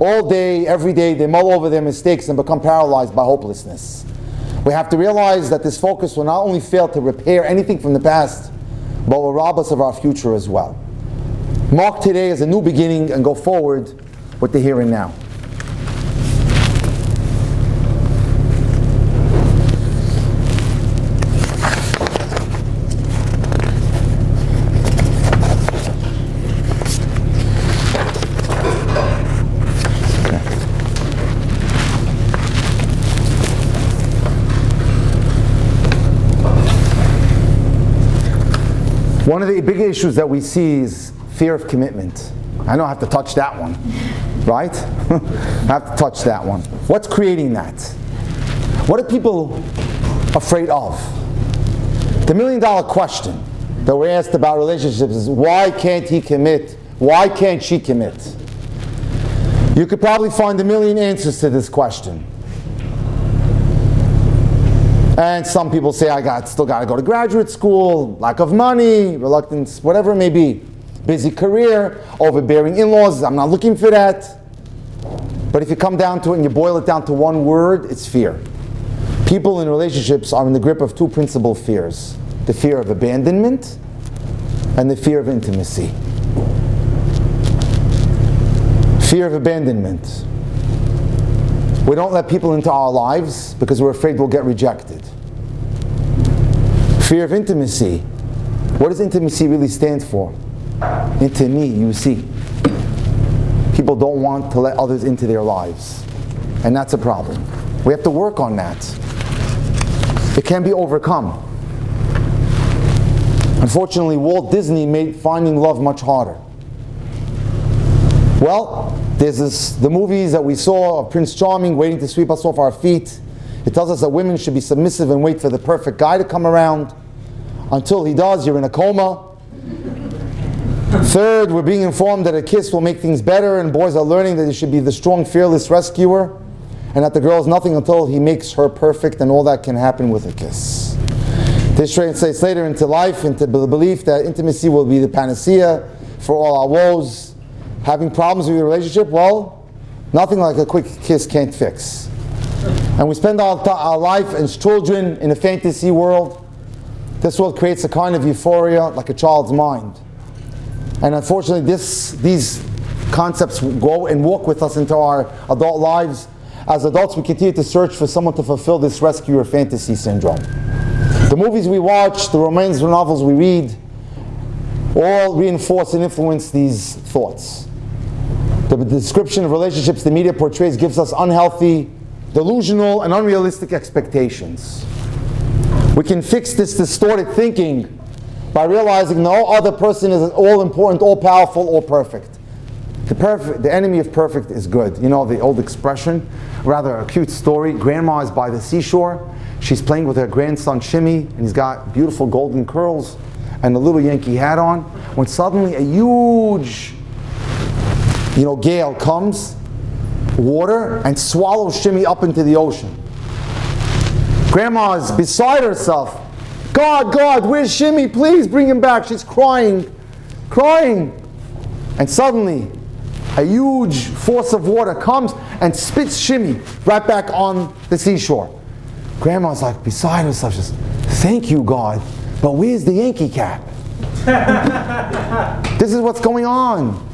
All day, every day, they mull over their mistakes and become paralyzed by hopelessness. We have to realize that this focus will not only fail to repair anything from the past, but will rob us of our future as well. Mark today as a new beginning and go forward with the here and now. One of the big issues that we see is fear of commitment. I know I have to touch that one, right? I have to touch that one. What's creating that? What are people afraid of? The million-dollar question that we're asked about relationships is, why can't he commit? Why can't she commit? You could probably find a million answers to this question. And some people say, still got to go to graduate school, lack of money, reluctance, whatever it may be. Busy career, overbearing in-laws, I'm not looking for that. But if you come down to it and you boil it down to one word, it's fear. People in relationships are in the grip of two principal fears. The fear of abandonment and the fear of intimacy. Fear of abandonment. We don't let people into our lives because we're afraid we'll get rejected. Fear of intimacy. What does intimacy really stand for? Into me, you see. People don't want to let others into their lives. And that's a problem. We have to work on that. It can be overcome. Unfortunately, Walt Disney made finding love much harder. Well, there's the movies that we saw of Prince Charming waiting to sweep us off our feet. It tells us that women should be submissive and wait for the perfect guy to come around. Until he does, you're in a coma. Third, we're being informed that a kiss will make things better, and boys are learning that they should be the strong, fearless rescuer, and that the girl is nothing until he makes her perfect, and all that can happen with a kiss. This translates later into life, into the belief that intimacy will be the panacea for all our woes. Having problems with your relationship? Well, nothing like a quick kiss can't fix. And we spend our life as children in a fantasy world. This world creates a kind of euphoria like a child's mind. And unfortunately, these concepts go and walk with us into our adult lives. As adults, we continue to search for someone to fulfill this rescuer fantasy syndrome. The movies we watch, the romance novels we read, all reinforce and influence these thoughts. The description of relationships the media portrays gives us unhealthy, delusional, and unrealistic expectations. We can fix this distorted thinking by realizing no other person is all important, all powerful, all perfect. The enemy of perfect is good. You know the old expression, rather a cute story. Grandma is by the seashore. She's playing with her grandson Shimmy, and he's got beautiful golden curls and a little Yankee hat on. When suddenly a huge, gale comes, water, and swallows Shimmy up into the ocean. Grandma is beside herself. God, where's Shimmy? Please bring him back. She's crying. And suddenly, a huge force of water comes and spits Shimmy right back on the seashore. Grandma's like beside herself, just, thank you, God, but where's the Yankee cap? This is what's going on.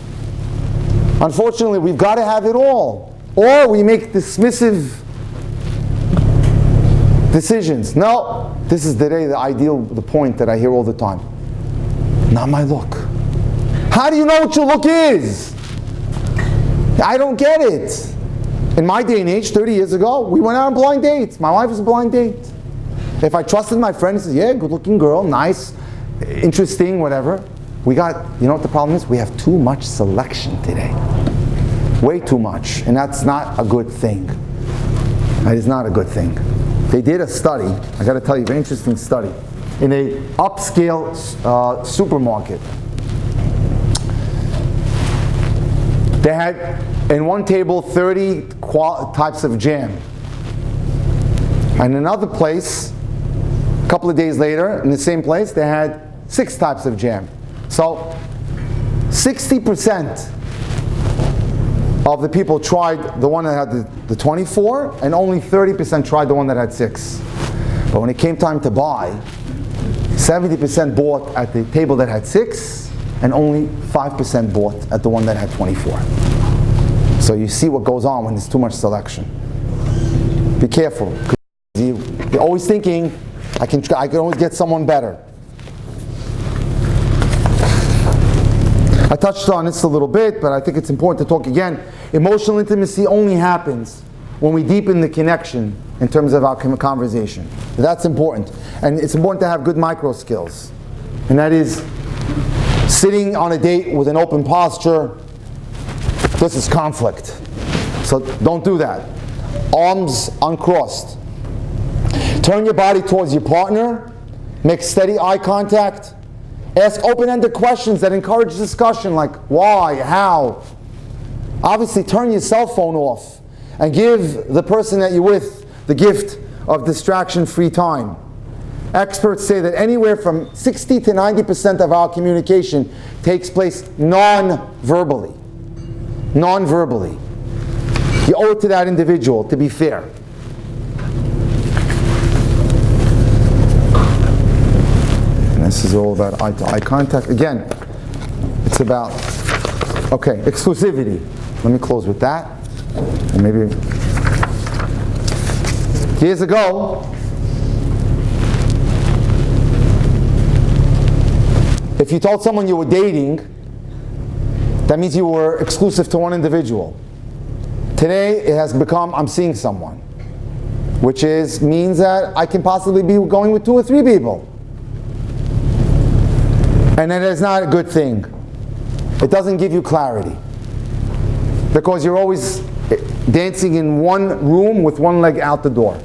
Unfortunately, we've got to have it all. Or we make dismissive decisions. No, this is the point that I hear all the time. Not my look. How do you know what your look is? I don't get it. In my day and age, 30 years ago, we went out on blind dates. My wife was a blind date. If I trusted my friend, he says, yeah, good looking girl, nice, interesting, whatever. You know what the problem is? We have too much selection today. Way too much. And that's not a good thing. That is not a good thing. They did a study, I got to tell you, a very interesting study, in a upscale supermarket. They had in one table 30 types of jam. And another place, a couple of days later, in the same place, they had 6 types of jam. So 60% of the people tried the one that had the 24, and only 30% tried the one that had 6. But when it came time to buy, 70% bought at the table that had 6, and only 5% bought at the one that had 24. So you see what goes on when there's too much selection. Be careful. You're always thinking, I can always get someone better. I touched on this a little bit, but I think it's important to talk again. Emotional intimacy only happens when we deepen the connection in terms of our conversation. That's important. And it's important to have good micro skills. And that is sitting on a date with an open posture. This is conflict. So don't do that. Arms uncrossed. Turn your body towards your partner. Make steady eye contact. Ask open-ended questions that encourage discussion, like why, how. Obviously, turn your cell phone off and give the person that you're with the gift of distraction-free time. Experts say that anywhere from 60 to 90% of our communication takes place non-verbally. Non-verbally. You owe it to that individual to be fair. This is all about eye-to-eye contact. Again, it's about, exclusivity. Let me close with that. And maybe, years ago, if you told someone you were dating, that means you were exclusive to one individual. Today, it has become, I'm seeing someone, which means that I can possibly be going with 2 or 3 people. And that is not a good thing. It doesn't give you clarity. Because you're always dancing in one room with one leg out the door.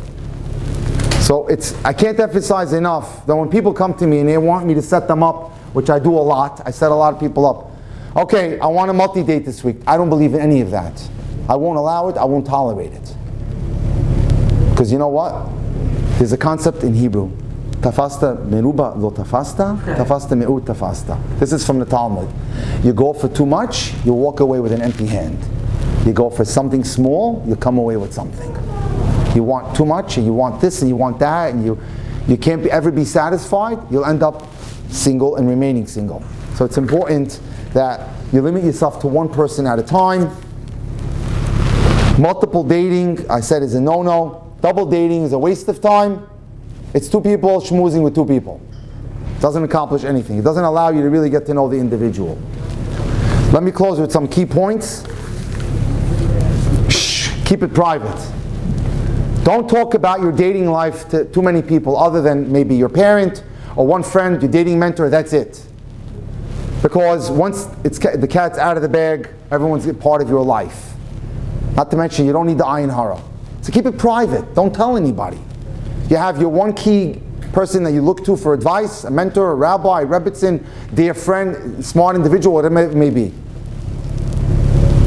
So I can't emphasize enough that when people come to me and they want me to set them up, which I do a lot, I set a lot of people up. Okay, I want a multi-date this week. I don't believe in any of that. I won't allow it, I won't tolerate it. Because you know what? There's a concept in Hebrew. Tafasta meruba lo tafasta, tafasta me'ut tafasta. This is from the Talmud. You go for too much, you walk away with an empty hand. You go for something small, you come away with something. You want too much, and you want this, and you want that, and you can't ever be satisfied, you'll end up single and remaining single. So it's important that you limit yourself to one person at a time. Multiple dating, I said, is a no-no. Double dating is a waste of time. It's two people schmoozing with two people. It doesn't accomplish anything. It doesn't allow you to really get to know the individual. Let me close with some key points. Shh, keep it private. Don't talk about your dating life to too many people other than maybe your parent or one friend, your dating mentor, that's it. Because once the cat's out of the bag, everyone's a part of your life. Not to mention, you don't need the ayin hara. So keep it private. Don't tell anybody. You have your one key person that you look to for advice, a mentor, a rabbi, a rebbitzin, dear friend, smart individual, whatever it may be.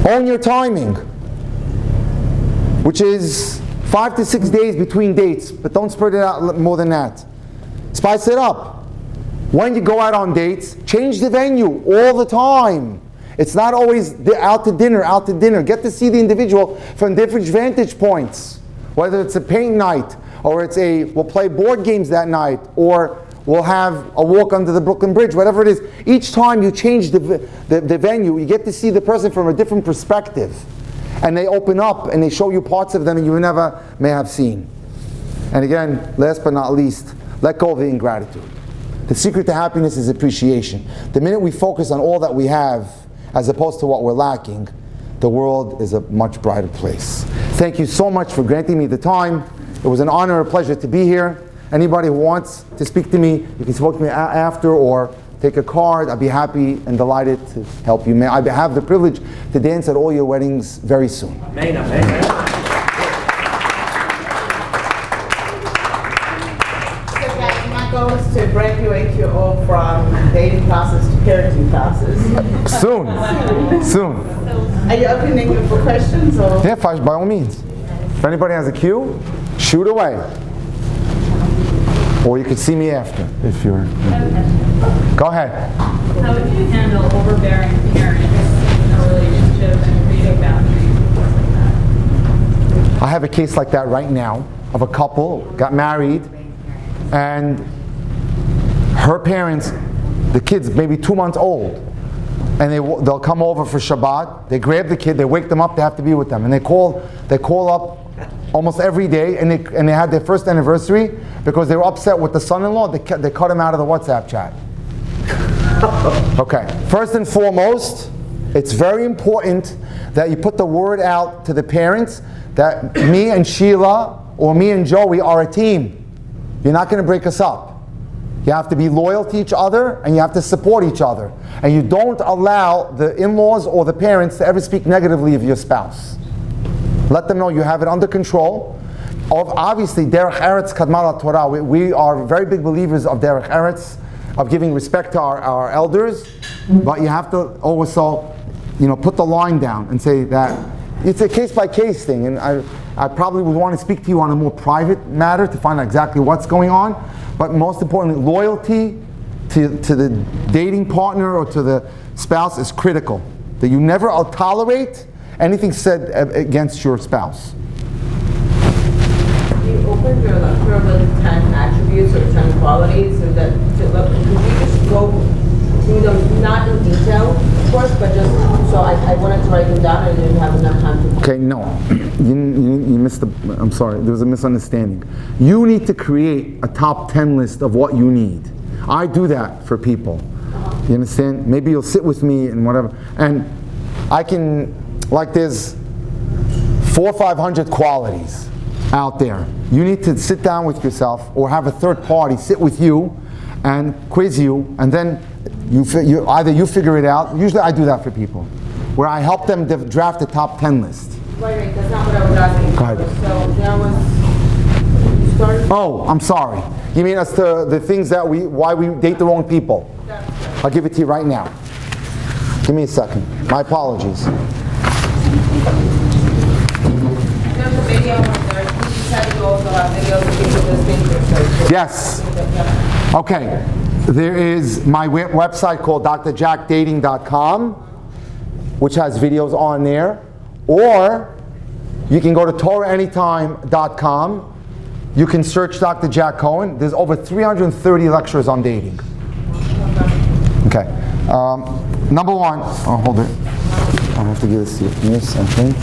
Own your timing, which is 5 to 6 days between dates, but don't spread it out more than that. Spice it up. When you go out on dates, change the venue all the time. It's not always out to dinner. Get to see the individual from different vantage points. Whether it's a paint night, or it's we'll play board games that night, or we'll have a walk under the Brooklyn Bridge, whatever it is. Each time you change the venue, you get to see the person from a different perspective. And they open up and they show you parts of them that you never may have seen. And again, last but not least, let go of the ingratitude. The secret to happiness is appreciation. The minute we focus on all that we have, as opposed to what we're lacking, the world is a much brighter place. Thank you so much for granting me the time. It was an honor and a pleasure to be here. Anybody who wants to speak to me, you can speak to me after or take a card. I'd be happy and delighted to help you. May I have the privilege to dance at all your weddings very soon. Amen, amen. So guys, my goal is to graduate you all from dating classes to parenting classes. Soon. Are you opening it for questions or? Yeah, by all means. If anybody has a cue, shoot away. Or you can see me after if you're. Go ahead. How would you handle overbearing parents in a relationship and creating boundaries and things like that? I have a case like that right now of a couple got married, and her parents, the kid's maybe 2 months old, and they'll come over for Shabbat. They grab the kid, they wake them up, they have to be with them, and they call up almost every day, and they had their first anniversary because they were upset with the son-in-law. They cut him out of the WhatsApp chat. Okay, first and foremost, it's very important that you put the word out to the parents that me and Sheila or me and Joey are a team. You're not going to break us up. You have to be loyal to each other, and you have to support each other. And you don't allow the in-laws or the parents to ever speak negatively of your spouse. Let them know you have it under control. Obviously, derech eretz kadma Torah. We are very big believers of derech eretz, of giving respect to our elders. But you have to also, put the line down and say that it's a case-by-case thing. And I probably would want to speak to you on a more private matter to find out exactly what's going on. But most importantly, loyalty to the dating partner or to the spouse is critical. That you never tolerate anything said against your spouse. You open your lecture with 10 attributes or 10 qualities, so that could you just go through them, not in detail, of course, but just so I wanted to write them down and didn't have enough time to. Okay, no, you missed I'm sorry, there was a misunderstanding. You need to create a top 10 list of what you need. I do that for people. You understand? Maybe you'll sit with me and whatever, and I can. Like there's 400 or 500 qualities out there. You need to sit down with yourself or have a third party sit with you and quiz you, and then either you figure it out. Usually I do that for people, where I help them draft the top 10 list. Wait, that's not what I was asking. Go ahead. So that was, you started? Oh, I'm sorry. You mean as to the things that why we date the wrong people? I'll give it to you right now. Give me a second. My apologies. There's a video on there. You said you also have videos of people just being themselves. Yes. Okay, there is my website called drjackdating.com, which has videos on there. Or you can go to TorahAnytime.com. You can search Dr. Jack Cohen. There's over 330 lectures on dating. Okay. Number one. Oh, hold it. I have to give this to you. Give me a second.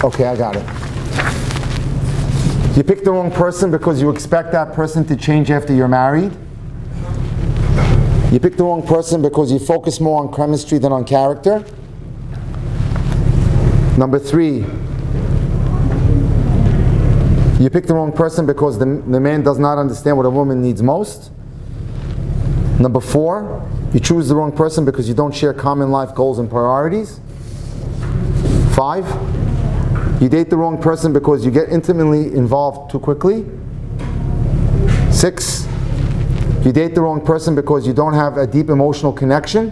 Okay, I got it. You pick the wrong person because you expect that person to change after you're married. You pick the wrong person because you focus more on chemistry than on character. Number three, you pick the wrong person because the man does not understand what a woman needs most. Number four, you choose the wrong person because you don't share common life goals and priorities. 5, you date the wrong person because you get intimately involved too quickly. 6, you date the wrong person because you don't have a deep emotional connection.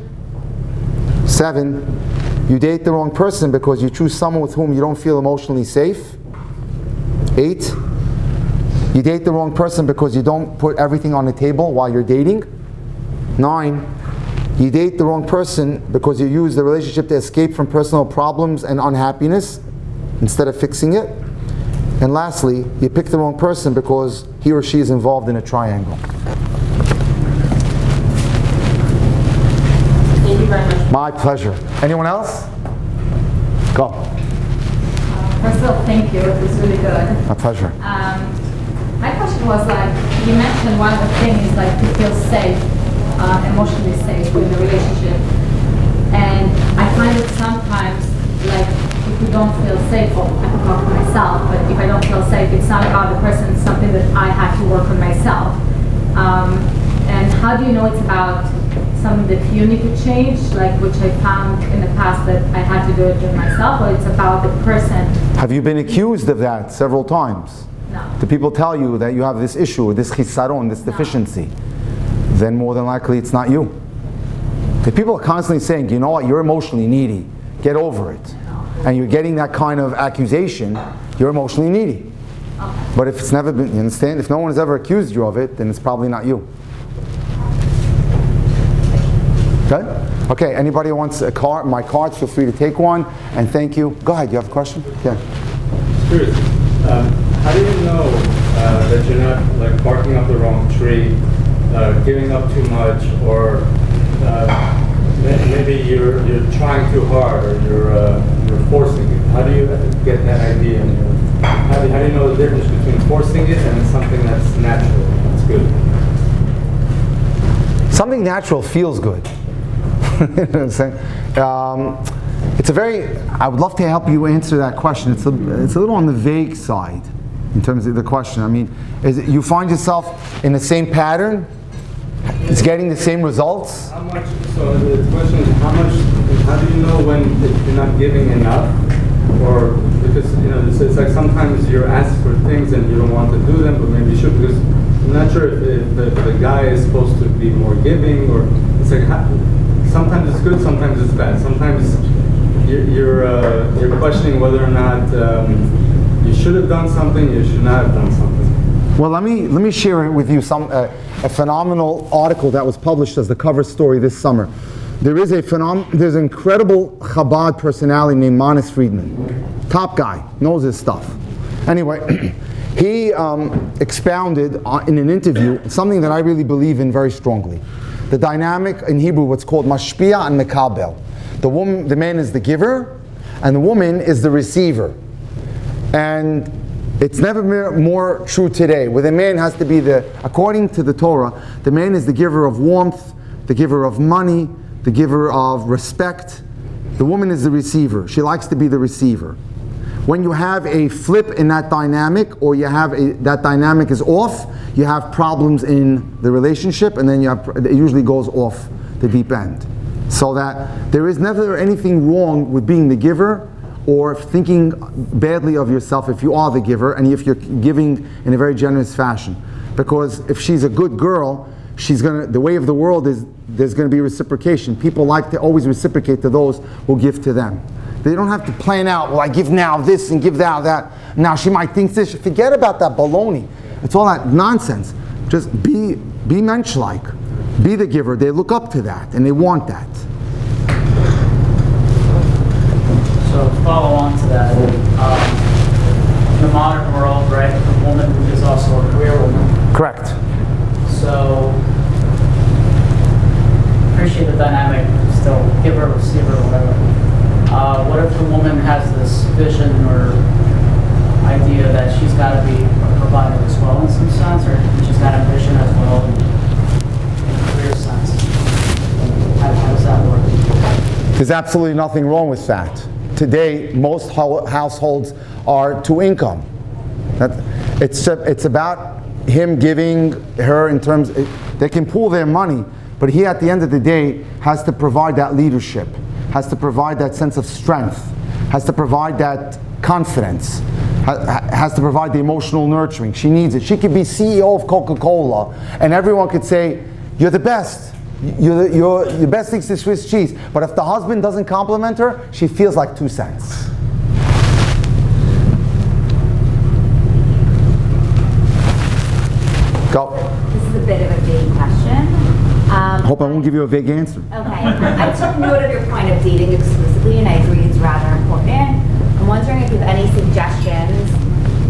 7, you date the wrong person because you choose someone with whom you don't feel emotionally safe. 8, you date the wrong person because you don't put everything on the table while you're dating. 9, you date the wrong person because you use the relationship to escape from personal problems and unhappiness instead of fixing it. And lastly, you pick the wrong person because he or she is involved in a triangle. Thank you very much. My pleasure. Anyone else? Go. First of all, thank you. It was really good. My pleasure. My question was like, you mentioned one of the things is like to feel safe, emotionally safe in the relationship. And I find that sometimes, like, if you don't feel safe, well, I can talk for myself, but if I don't feel safe, it's not about the person, it's something that I have to work on myself. And how do you know it's about something that you need to change, like which I found in the past that I had to do it with myself, or it's about the person? Have you been accused of that several times? No. Do people tell you that you have this issue, this chisaron, this deficiency? Then more than likely it's not you. If people are constantly saying, you know what, you're emotionally needy, get over it. And you're getting that kind of accusation, you're emotionally needy. Okay. But if it's never been, you understand? If no one has ever accused you of it, then it's probably not you. Okay? Okay, anybody wants a card, my cards, feel free to take one. And thank you. Go ahead, you have a question? Yeah. Curious, how do you know that you're not like barking up the wrong tree, giving up too much, or maybe you're trying too hard, or you're forcing it? How do you get that idea? How do you know the difference between forcing it and something that's natural, that's good? Something natural feels good. You know what I'm saying? It's a very, I would love to help you answer that question. It's a little on the vague side in terms of the question. I mean, is it, you find yourself in the same pattern? It's getting the same results? How much, so the question is how do you know when you're not giving enough? Or because, you know, it's like sometimes you're asked for things and you don't want to do them, but maybe you should, because I'm not sure if the guy is supposed to be more giving, or it's like, sometimes it's good, sometimes it's bad. Sometimes you're questioning whether or not you should have done something, you should not have done something. Well, let me share with you a phenomenal article that was published as the cover story this summer. There's an incredible Chabad personality named Manis Friedman. Top guy, knows his stuff. Anyway, he expounded in an interview something that I really believe in very strongly. The dynamic in Hebrew, what's called mashpia and mekabel. The man is the giver, and the woman is the receiver. And it's never more true today, where the man has to be according to the Torah, the man is the giver of warmth, the giver of money, the giver of respect. The woman is the receiver. She likes to be the receiver. When you have a flip in that dynamic, or that dynamic is off, you have problems in the relationship, and then it usually goes off the deep end. So that there is never anything wrong with being the giver, or thinking badly of yourself if you are the giver, and if you're giving in a very generous fashion. Because if she's a good girl, the way of the world is there's going to be reciprocation. People like to always reciprocate to those who give to them. They don't have to plan out, well, I give now this and give now that. Now she might think this. Forget about that baloney. It's all that nonsense. Just be mensch-like. Be the giver. They look up to that and they want that. So follow on to that. In the modern world, right, a woman is also a career woman. Correct. So appreciate the dynamic, still giver, receiver, whatever. What if the woman has this vision or idea that she's got to be a provider as well in some sense, or she's got a vision as well in a career sense? How does that work? There's absolutely nothing wrong with that. Today, most households are two income. It's about him giving her in terms, they can pool their money, but he at the end of the day has to provide that leadership, has to provide that sense of strength, has to provide that confidence, has to provide the emotional nurturing. She needs it. She could be CEO of Coca-Cola and everyone could say, you're the best. You're the best thing to Swiss cheese. But if the husband doesn't compliment her, she feels like 2 cents. Go. This is a bit of a vague question. Hope I won't give you a vague answer. Okay. I took note of your point of dating exclusively, and I agree it's rather important. I'm wondering if you have any suggestions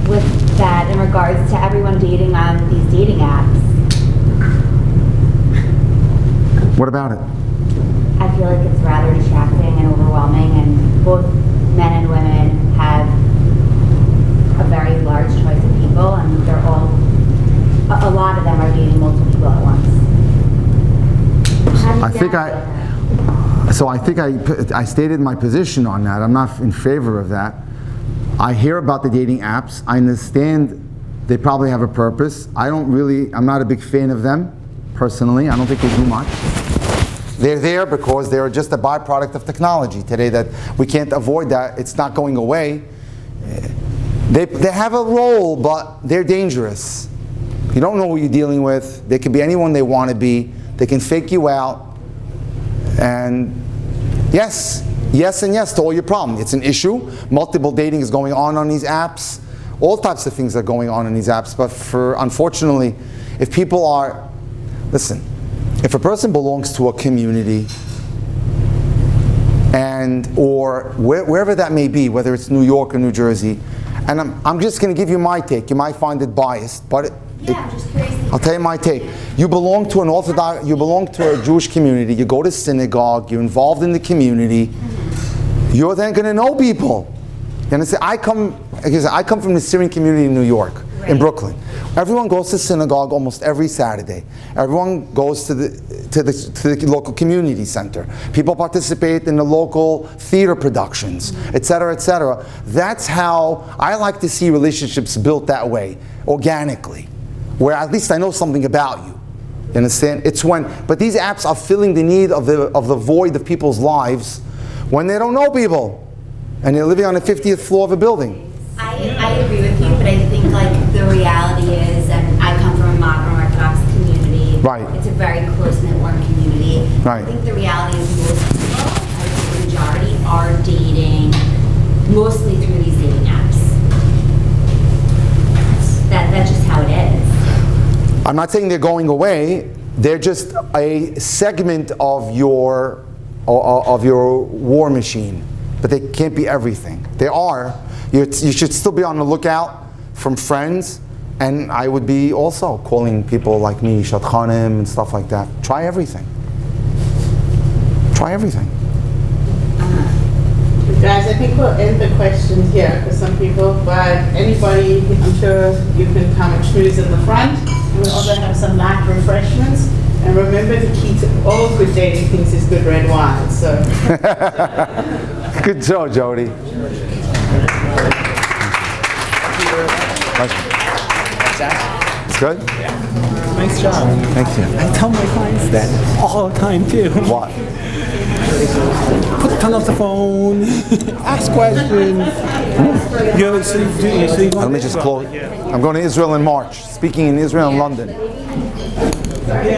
with that in regards to everyone dating on these dating apps. What about it? I feel like it's rather distracting and overwhelming, and both men and women have a very large choice of people, and they're all, a lot of them are dating multiple people at once. I think I stated my position on that. I'm not in favor of that. I hear about the dating apps. I understand they probably have a purpose. I'm not a big fan of them, personally. I don't think they do much. They're there because they're just a byproduct of technology today that we can't avoid that. It's not going away. They have a role, but they're dangerous. You don't know who you're dealing with. They can be anyone they want to be. They can fake you out. And yes and yes to all your problems. It's an issue. Multiple dating is going on these apps. All types of things are going on in these apps. But unfortunately, if people are, listen, if a person belongs to a community or wherever that may be, whether it's New York or New Jersey, and I'm just going to give you my take. You might find it biased, but I'm just curious. I'll tell you my take. You belong to you belong to a Jewish community. You go to synagogue. You're involved in the community. You're then going to know people. And I come from the Syrian community in New York, in Brooklyn. Everyone goes to synagogue almost every Saturday. Everyone goes to the local community center. People participate in the local theater productions, etc., etc. That's how I like to see relationships built that way, organically, where at least I know something about you. You understand? But these apps are filling the need of the void of people's lives when they don't know people and they're living on the 50th floor of a building. I agree with you, but I think the reality is, and I come from a modern Orthodox community. Right. It's a very close-knit warm community. Right. I think the reality is most people, I would say the majority, are dating mostly through these dating apps. That's just how it is. I'm not saying they're going away. They're just a segment of your war machine, but they can't be everything. They are. You should still be on the lookout from friends, and I would be also calling people like me, Shatchanim and stuff like that. Try everything. Try everything. Guys, I think we'll end the questions here for some people, but anybody, I'm sure you can come and schmooze in the front. We'll also have some light refreshments. And remember, the key to all good dating things is good red wine. So, Good show, Jody. It's good? Nice job. Thank you. I tell my clients that all the time too. What? Turn off the phone, ask questions. Let me just close. I'm going to Israel in March, speaking in Israel and London.